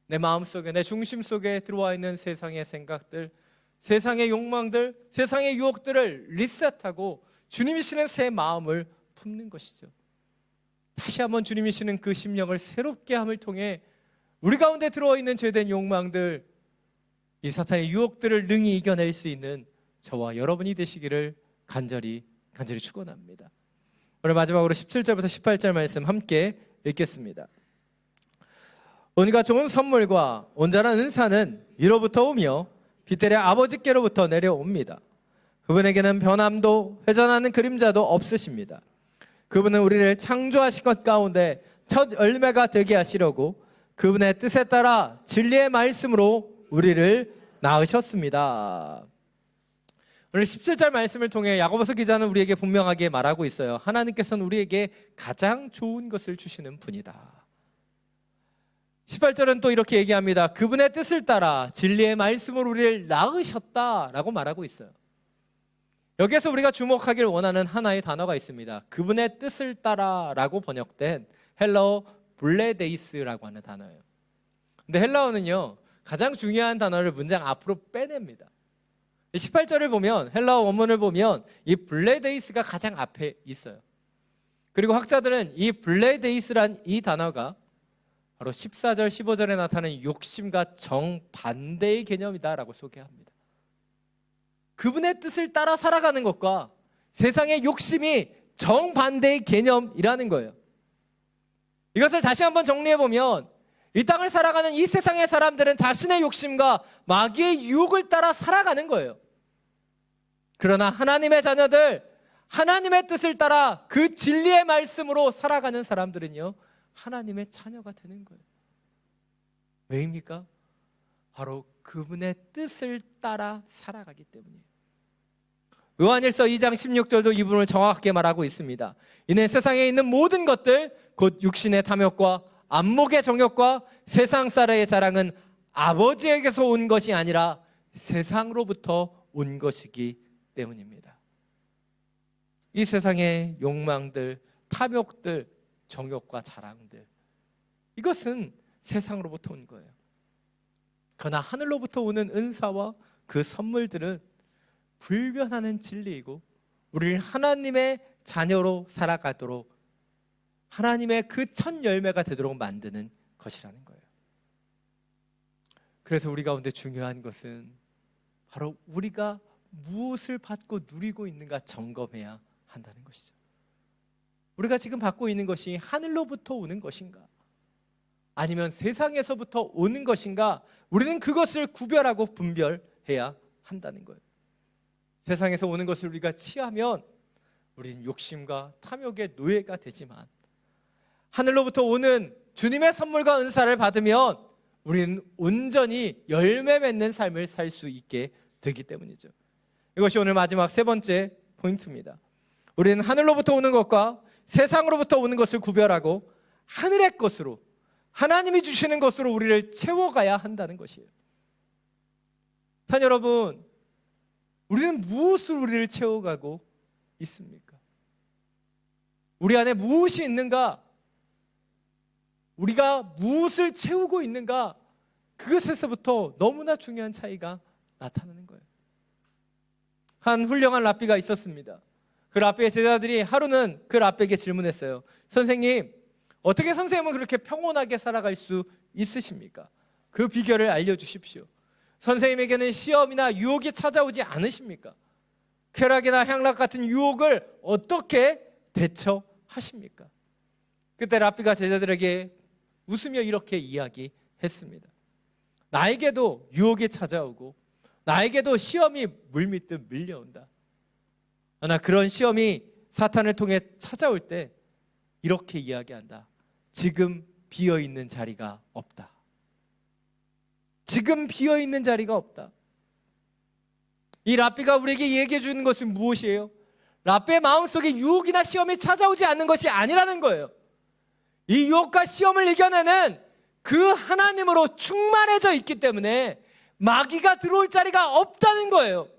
내 마음속에, 내 중심 속에 들어와 있는 세상의 생각들, 세상의 욕망들, 세상의 유혹들을 리셋하고 주님이 시는 새 마음을 품는 것이죠. 다시 한번 주님이 시는 그 심령을 새롭게 함을 통해 우리 가운데 들어있는 죄된 욕망들, 이 사탄의 유혹들을 능히 이겨낼 수 있는 저와 여러분이 되시기를 간절히 축원합니다. 오늘 마지막으로 17절부터 18절 말씀 함께 읽겠습니다. 온갖 좋은 선물과 온전한 은사는 이로부터 오며 빛들의 아버지께로부터 내려옵니다. 그분에게는 변함도 회전하는 그림자도 없으십니다. 그분은 우리를 창조하신 것 가운데 첫 열매가 되게 하시려고 그분의 뜻에 따라 진리의 말씀으로 우리를 낳으셨습니다. 오늘 17절 말씀을 통해 야고보서 기자는 우리에게 분명하게 말하고 있어요. 하나님께서는 우리에게 가장 좋은 것을 주시는 분이다. 18절은 또 이렇게 얘기합니다. 그분의 뜻을 따라 진리의 말씀으로 우리를 낳으셨다라고 말하고 있어요. 여기에서 우리가 주목하길 원하는 하나의 단어가 있습니다. 그분의 뜻을 따라라고 번역된 헬라어 블레데이스라고 하는 단어예요. 근데 헬라어는요, 가장 중요한 단어를 문장 앞으로 빼냅니다. 18절을 보면, 헬라어 원문을 보면 이 블레데이스가 가장 앞에 있어요. 그리고 학자들은 이 블레데이스란 이 단어가 바로 14절, 15절에 나타나는 욕심과 정반대의 개념이다라고 소개합니다. 그분의 뜻을 따라 살아가는 것과 세상의 욕심이 정반대의 개념이라는 거예요. 이것을 다시 한번 정리해보면 이 땅을 살아가는 이 세상의 사람들은 자신의 욕심과 마귀의 유혹을 따라 살아가는 거예요. 그러나 하나님의 자녀들, 하나님의 뜻을 따라 그 진리의 말씀으로 살아가는 사람들은요, 하나님의 자녀가 되는 거예요. 왜입니까? 바로 그분의 뜻을 따라 살아가기 때문이에요. 요한일서 2장 16절도 이 부분을 정확하게 말하고 있습니다. 이는 세상에 있는 모든 것들, 곧 육신의 탐욕과 안목의 정욕과 세상 사람의 자랑은 아버지에게서 온 것이 아니라 세상으로부터 온 것이기 때문입니다. 이 세상의 욕망들, 탐욕들, 정욕과 자랑들, 이것은 세상으로부터 온 거예요. 그러나 하늘로부터 오는 은사와 그 선물들은 불변하는 진리이고 우리를 하나님의 자녀로 살아가도록, 하나님의 그 첫 열매가 되도록 만드는 것이라는 거예요. 그래서 우리 가운데 중요한 것은 바로 우리가 무엇을 받고 누리고 있는가 점검해야 한다는 것이죠. 우리가 지금 받고 있는 것이 하늘로부터 오는 것인가, 아니면 세상에서부터 오는 것인가, 우리는 그것을 구별하고 분별해야 한다는 거예요. 세상에서 오는 것을 우리가 취하면 우리는 욕심과 탐욕의 노예가 되지만, 하늘로부터 오는 주님의 선물과 은사를 받으면 우리는 온전히 열매 맺는 삶을 살 수 있게 되기 때문이죠. 이것이 오늘 마지막 세 번째 포인트입니다. 우리는 하늘로부터 오는 것과 세상으로부터 오는 것을 구별하고 하늘의 것으로, 하나님이 주시는 것으로 우리를 채워가야 한다는 것이에요. 자, 여러분, 우리는 무엇으로 우리를 채워가고 있습니까? 우리 안에 무엇이 있는가? 우리가 무엇을 채우고 있는가? 그것에서부터 너무나 중요한 차이가 나타나는 거예요. 한 훌륭한 랍비가 있었습니다. 그 랍비의 제자들이 하루는 그 랍비에게 질문했어요. 선생님, 어떻게 선생님은 그렇게 평온하게 살아갈 수 있으십니까? 그 비결을 알려주십시오. 선생님에게는 시험이나 유혹이 찾아오지 않으십니까? 쾌락이나 향락 같은 유혹을 어떻게 대처하십니까? 그때 랍비가 제자들에게 웃으며 이렇게 이야기했습니다. 나에게도 유혹이 찾아오고 나에게도 시험이 물밀듯 밀려온다. 그러나 그런 시험이 사탄을 통해 찾아올 때 이렇게 이야기한다. 지금 비어있는 자리가 없다. 지금 비어있는 자리가 없다. 이 랍비가 우리에게 얘기해 주는 것은 무엇이에요? 랍비의 마음속에 유혹이나 시험이 찾아오지 않는 것이 아니라는 거예요. 이 유혹과 시험을 이겨내는 그 하나님으로 충만해져 있기 때문에 마귀가 들어올 자리가 없다는 거예요.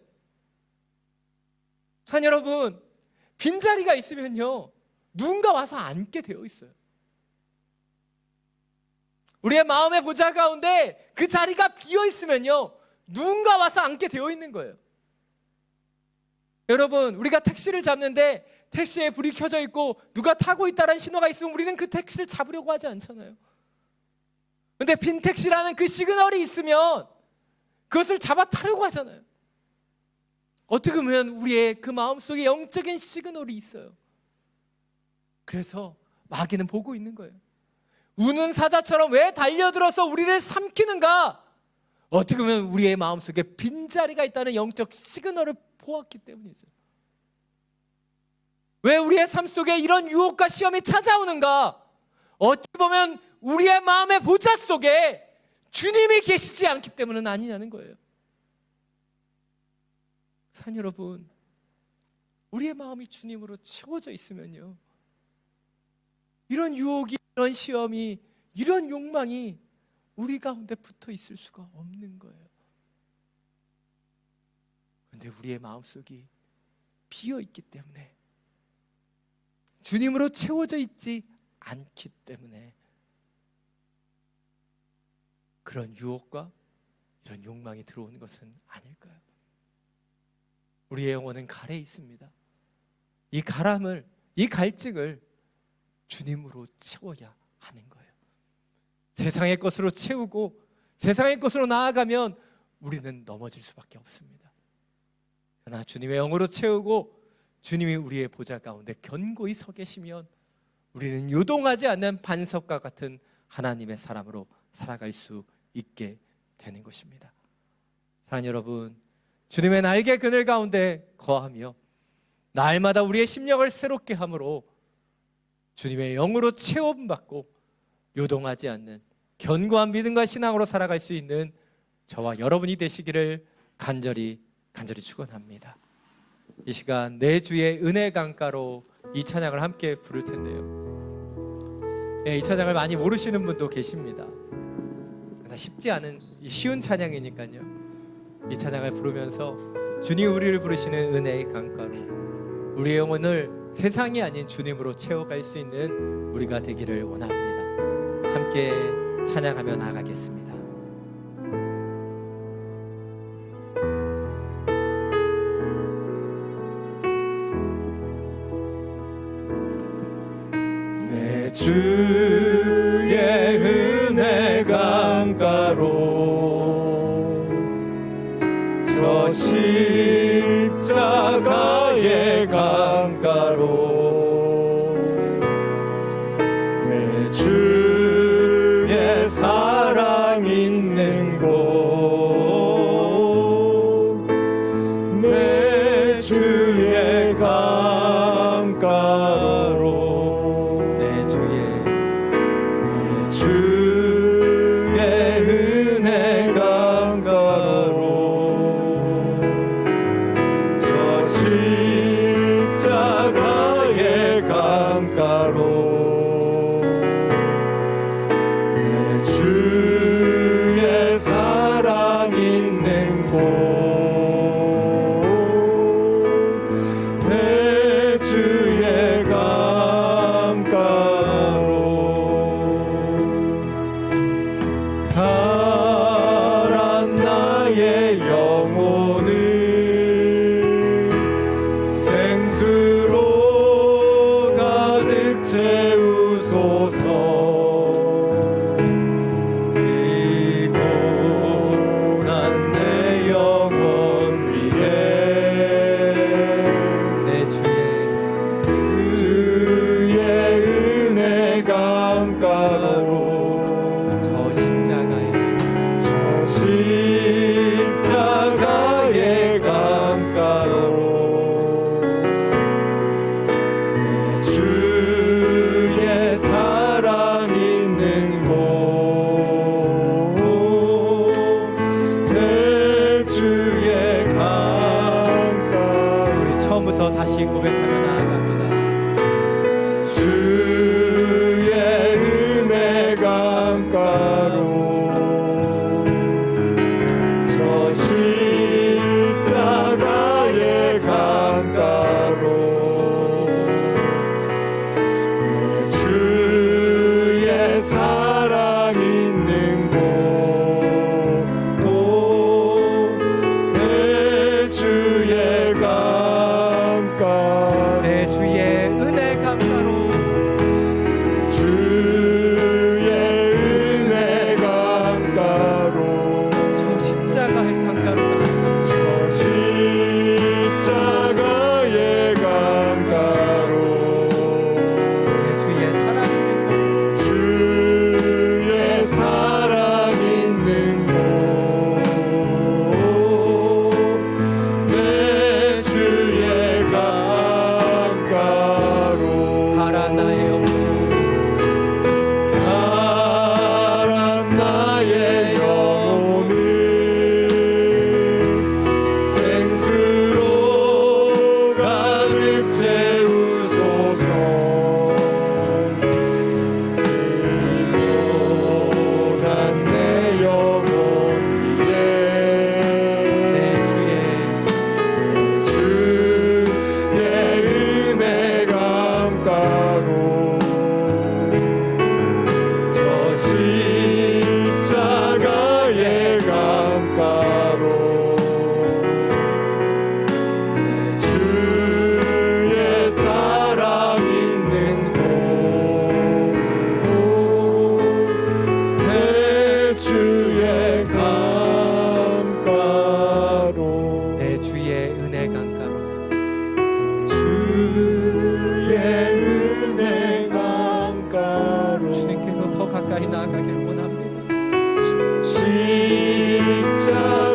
자, 여러분, 빈자리가 있으면요, 누군가 와서 앉게 되어 있어요. 우리의 마음의 보좌 가운데 그 자리가 비어 있으면요, 누군가 와서 앉게 되어 있는 거예요. 여러분, 우리가 택시를 잡는데 택시에 불이 켜져 있고 누가 타고 있다는 신호가 있으면 우리는 그 택시를 잡으려고 하지 않잖아요. 근데 빈 택시라는 그 시그널이 있으면 그것을 잡아 타려고 하잖아요. 어떻게 보면 우리의 그 마음속에 영적인 시그널이 있어요. 그래서 마귀는 보고 있는 거예요. 우는 사자처럼 왜 달려들어서 우리를 삼키는가? 어떻게 보면 우리의 마음속에 빈자리가 있다는 영적 시그널을 보았기 때문이죠. 왜 우리의 삶 속에 이런 유혹과 시험이 찾아오는가? 어찌 보면 우리의 마음의 보좌 속에 주님이 계시지 않기 때문은 아니냐는 거예요. 산 여러분, 우리의 마음이 주님으로 채워져 있으면요, 이런 유혹이, 이런 시험이, 이런 욕망이 우리 가운데 붙어 있을 수가 없는 거예요. 그런데 우리의 마음속이 비어 있기 때문에, 주님으로 채워져 있지 않기 때문에 그런 유혹과 이런 욕망이 들어오는 것은 아닐까요? 우리의 영혼은 갈에 있습니다. 이 갈함을, 이 갈증을 주님으로 채워야 하는 거예요. 세상의 것으로 채우고 세상의 것으로 나아가면 우리는 넘어질 수밖에 없습니다. 그러나 주님의 영으로 채우고 주님이 우리의 보좌 가운데 견고히 서 계시면 우리는 요동하지 않는 반석과 같은 하나님의 사람으로 살아갈 수 있게 되는 것입니다. 사랑하는 여러분, 주님의 날개 그늘 가운데 거하며 날마다 우리의 심령을 새롭게 함으로 주님의 영으로 체험받고 요동하지 않는 견고한 믿음과 신앙으로 살아갈 수 있는 저와 여러분이 되시기를 간절히 축원합니다. 이 시간 내 주의 은혜 강가로 이 찬양을 함께 부를 텐데요, 이 찬양을 많이 모르시는 분도 계십니다. 그러나 쉽지 않은 쉬운 찬양이니까요, 이 찬양을 부르면서 주님 우리를 부르시는 은혜의 강가로 우리의 영혼을 세상이 아닌 주님으로 채워갈 수 있는 우리가 되기를 원합니다. 함께 찬양하며 나아가겠습니다. 내 주의 은혜 강가로 저 십자가의 강가로 내 주의 사랑 있는 곳, 내 주의 강가로 내 주의 은혜 강가로 저 십자가의 강가로 내 주의 사랑 있는 곳, 내 주의 강가로 가란 나의 영혼을 생수로 가득 채우소서. 피곤한 내 영혼 위에 내 주의 은혜 강가로 저 십자가의 강가로 내 주의 사랑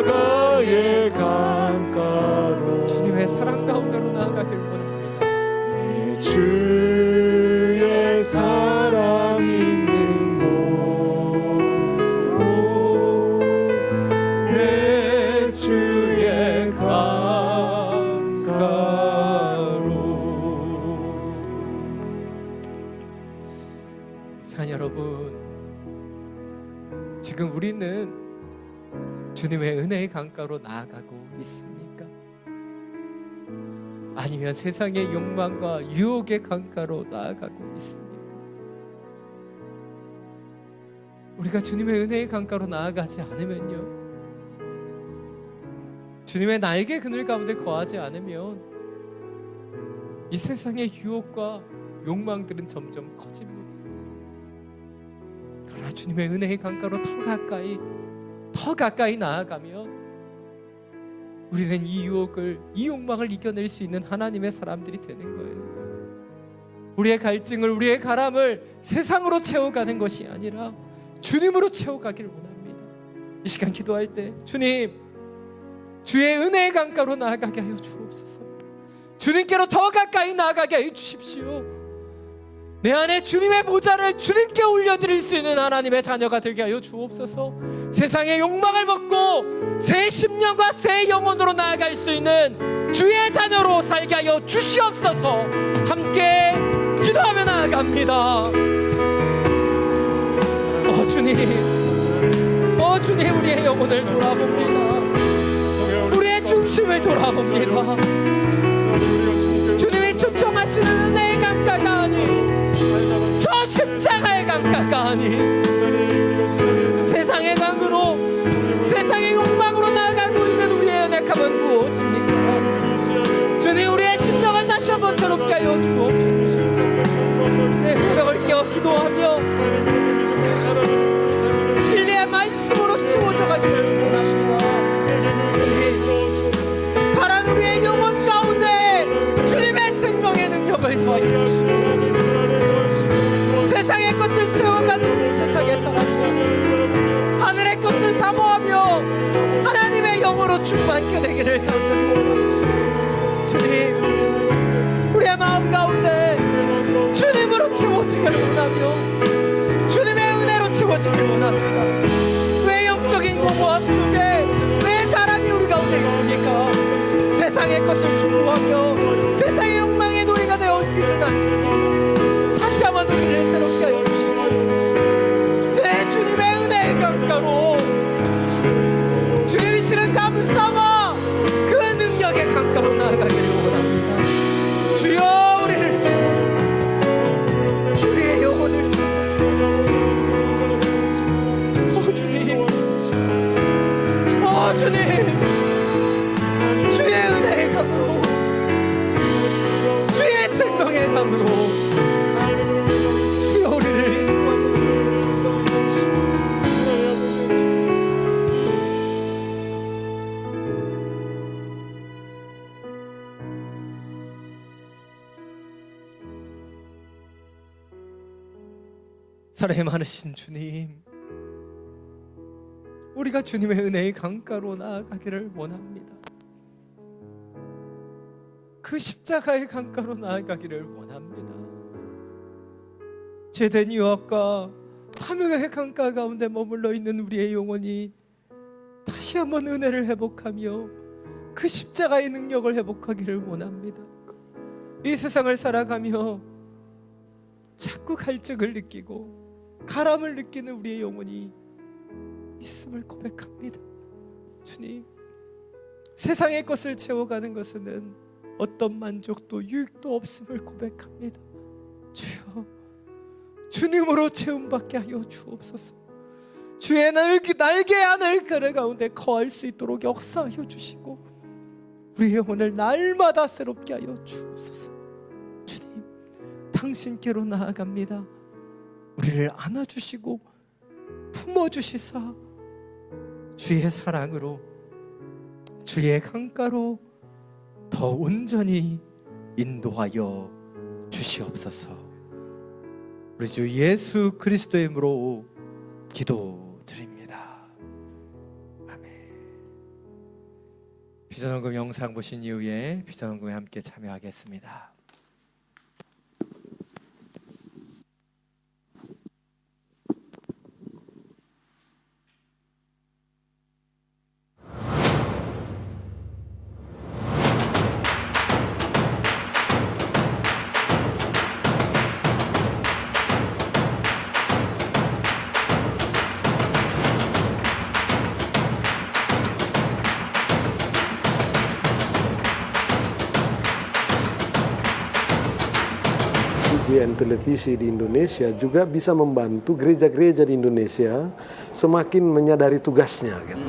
십자가의 강가로 주님의 사랑 가운데로 나아가길 원합니다. 내 주의 사랑 있는 곳 내 주의 강가로. 사랑 여러분, 지금 우리는 주님의 은혜의 강가로 나아가고 있습니까? 아니면 세상의 욕망과 유혹의 강가로 나아가고 있습니까? 우리가 주님의 은혜의 강가로 나아가지 않으면요, 주님의 날개 그늘 가운데 거하지 않으면 이 세상의 유혹과 욕망들은 점점 커집니다. 그러나 주님의 은혜의 강가로 더 가까이 나아가면 우리는 이 유혹을, 이 욕망을 이겨낼 수 있는 하나님의 사람들이 되는 거예요. 우리의 갈증을, 우리의 가람을 세상으로 채워가는 것이 아니라 주님으로 채워가기를 원합니다. 이 시간 기도할 때 주님, 주의 은혜의 강가로 나아가게 하여 주옵소서. 주님께로 더 가까이 나아가게 하여 주십시오. 내 안에 주님의 보좌를 주님께 올려드릴 수 있는 하나님의 자녀가 되게 하여 주옵소서. 세상의 욕망을 먹고 새 심령과 새 영혼으로 나아갈 수 있는 주의 자녀로 살게 하여 주시옵소서. 함께 기도하며 나아갑니다. 주님, 우리의 영혼을 돌아봅니다. 우리의 중심을 돌아봅니다. 주님이 초청하시는 은혜의 강가가 아닌 저 십자가의 강가가 아닌 세상의 강으로, 세상의 욕망으로 나아가고 있는 우리의 연약함은 무엇입니까? 주님, 우리의 심령을 다시 한번 새롭게 하여 주옵소서. 내 생각을 깨어 기도하며 진리의 말씀으로 채워져가기를 원합니다. 가란 우리의 영혼 가운데 주님의 생명의 능력을 더하여 주시고 세상의 것을 채워가는 세상의 사람들, 하늘의 것을 사모하며 하나님의 영으로 충만케 되기를 간절히 원합니다. 주님, 우리의 마음 가운데 주님으로 채워지기를 원하며 주님의 은혜로 채워지기를 원합니다. 왜 영적인 공허함 속에 왜 사람이 우리 가운데 있습니까? 세상의 것을 추구하며 세상의 욕망의 노예가 되어 있지는 않습니다. 다시 한번 우리를 새롭게 하여 주시고 내 주님의 은혜의 강가로, 주님이 실은 감사와 그 능력의 강가로 나아가기를 원합니다. 주여, 우리를 채워주옵소서. 우리의 영혼을 채워주옵소서. 주님, 주의 은혜의 강으로, 주의 생명의 강으로 주여 우리를 인도하소서. 사랑이 많으신 주님, 우리가 주님의 은혜의 강가로 나아가기를 원합니다. 그 십자가의 강가로 나아가기를 원합니다. 죄된 유혹과 탐욕의 강가 가운데 머물러 있는 우리의 영혼이 다시 한번 은혜를 회복하며 그 십자가의 능력을 회복하기를 원합니다. 이 세상을 살아가며 자꾸 갈증을 느끼고 가람을 느끼는 우리의 영혼이 있음을 고백합니다. 주님, 세상의 것을 채워가는 것은 어떤 만족도 유익도 없음을 고백합니다. 주여, 주님으로 채움받게 하여 주옵소서. 주의 날개 하늘 그늘 가운데 거할 수 있도록 역사하여 주시고 우리의 영혼을 날마다 새롭게 하여 주옵소서. 주님, 당신께로 나아갑니다. 우리를 안아주시고 품어주시사 주의 사랑으로, 주의 강가로 더 온전히 인도하여 주시옵소서. 우리 주 예수 그리스도의 이름으로 기도드립니다. 비전헌금 영상 보신 이후에 비전헌금에 함께 참여하겠습니다. CGN Televisi di Indonesia juga bisa membantu gereja-gereja di Indonesia semakin menyadari tugasnya. Gitu.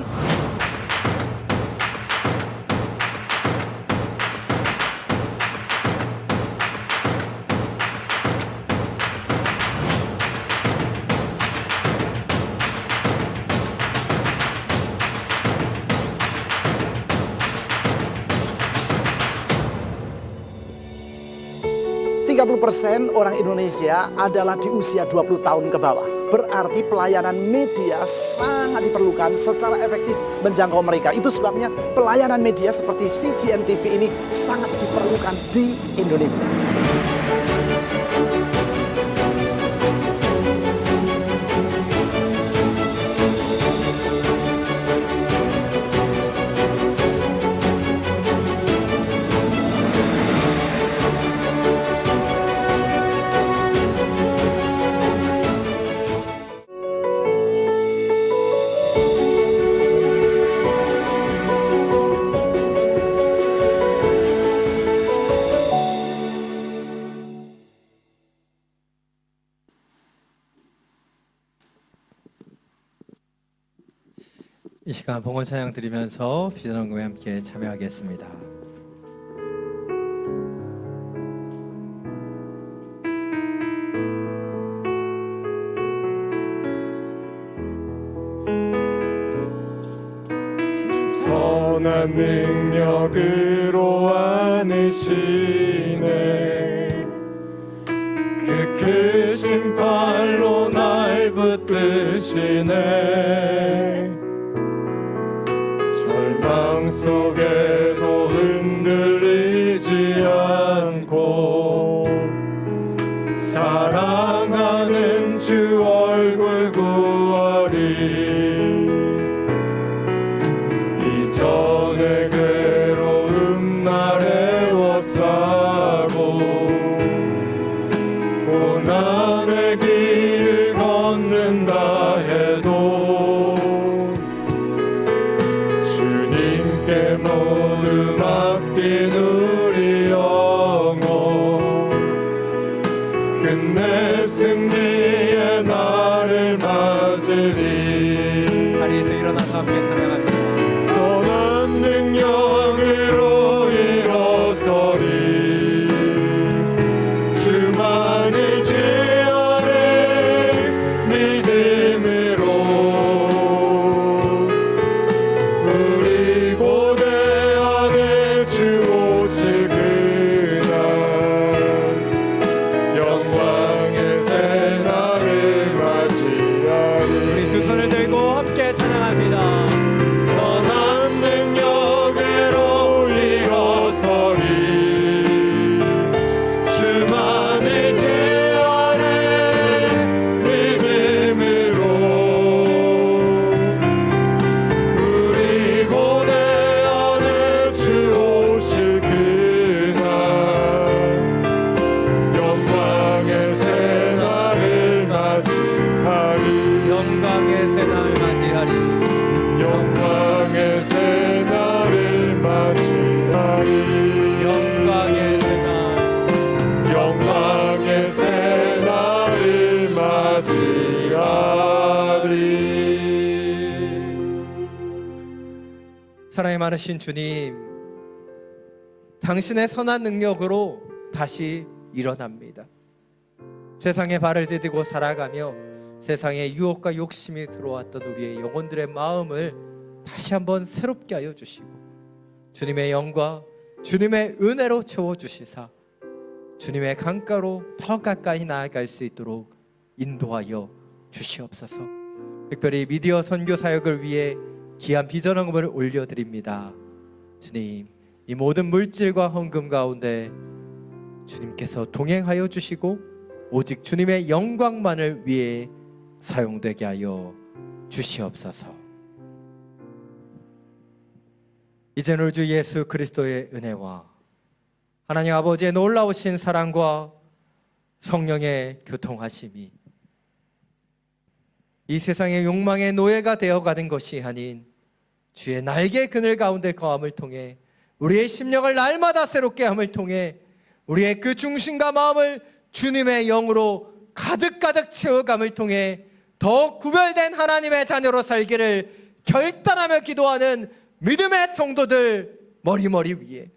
% orang Indonesia adalah di usia 20 tahun ke bawah. Berarti pelayanan media sangat diperlukan secara efektif menjangkau mereka. Itu sebabnya pelayanan media seperti CGN TV ini sangat diperlukan di Indonesia. 이 시간 봉헌 찬양 드리면서 비전헌금에 함께 참여하겠습니다. 선한 능력으로 안으시네 그 크신 팔로 날 붙드시네 절망 속에도 흔들리지 않고 사랑하는 주 얼굴 구하리 이전의 괴로움 날 애워싸고 고난의 길을 걷는다 해도 주님께 모두 맡긴 우리 영혼 끝내 승리의 날을 맞으리 자리에서 일어나서 함께 찬양합니다. 선한 능력으로 일어서리 주만을 지어내 믿음으로 우리 고대 안에 주 오실 그날 영광의 새날을 맞이하리 우리 두 손을 들고 함께 찬양합니다. 선한 능력으로 일어서리 주만을 제어내 믿음으로 우리 고대 안에 주 오실 그날 영광의 새날을 맞이하리 영광의 새날 맞이하리. 영광의 새날을 맞이하리 영광의 새날. 영광의 새날을 맞이하리 사랑이 많으신 주님, 당신의 선한 능력으로 다시 일어납니다. 세상에 발을 디디고 살아가며 세상에 유혹과 욕심이 들어왔던 우리의 영혼들의 마음을 다시 한번 새롭게 하여 주시고 주님의 영과 주님의 은혜로 채워주시사 주님의 강가로 더 가까이 나아갈 수 있도록 인도하여 주시옵소서. 특별히 미디어 선교 사역을 위해 귀한 비전헌금을 올려드립니다. 주님, 이 모든 물질과 헌금 가운데 주님께서 동행하여 주시고 오직 주님의 영광만을 위해 사용되게 하여 주시옵소서. 이제는 우리 주 예수 그리스도의 은혜와 하나님 아버지의 놀라우신 사랑과 성령의 교통하심이 이 세상의 욕망의 노예가 되어가는 것이 아닌 주의 날개 그늘 가운데 거함을 통해 우리의 심령을 날마다 새롭게 함을 통해 우리의 그 중심과 마음을 주님의 영으로 가득가득 채워감을 통해 더욱 구별된 하나님의 자녀로 살기를 결단하며 기도하는 믿음의 성도들 머리머리 위에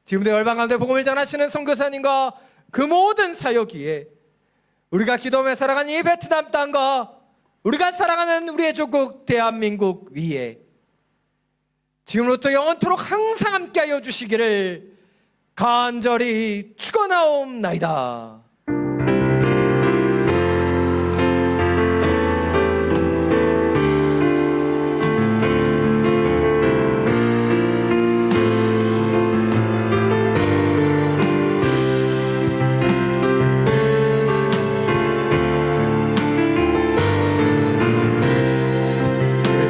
지금도 열방 가운데 복음을 전하시는 선교사님과 그 모든 사역 위에 우리가 기도하며 살아가는 이 베트남 땅과 우리가 살아가는 우리의 조국 대한민국 위에 지금부터 영원토록 항상 함께하여 주시기를 간절히 축원하옵나이다.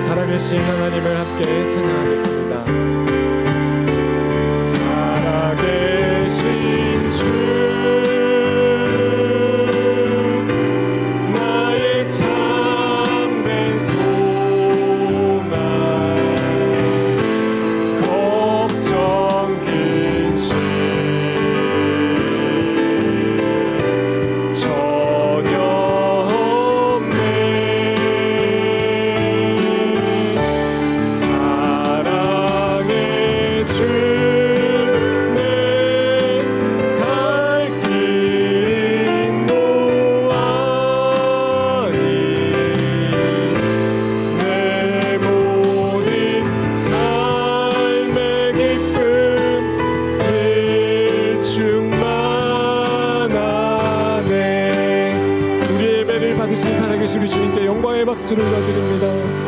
살아계신 하나님을 함께 찬양하겠습니다. 살아계신 주 나의 참된 소망 걱정 근심 전혀 없네. 사랑의 주 내 갈 길 인도하리. 내 모든 삶의 기쁨 늘 충만하네. 우리 예배를 받으신 살아계신 우리 주님께 영광의 박수를 올려드립니다.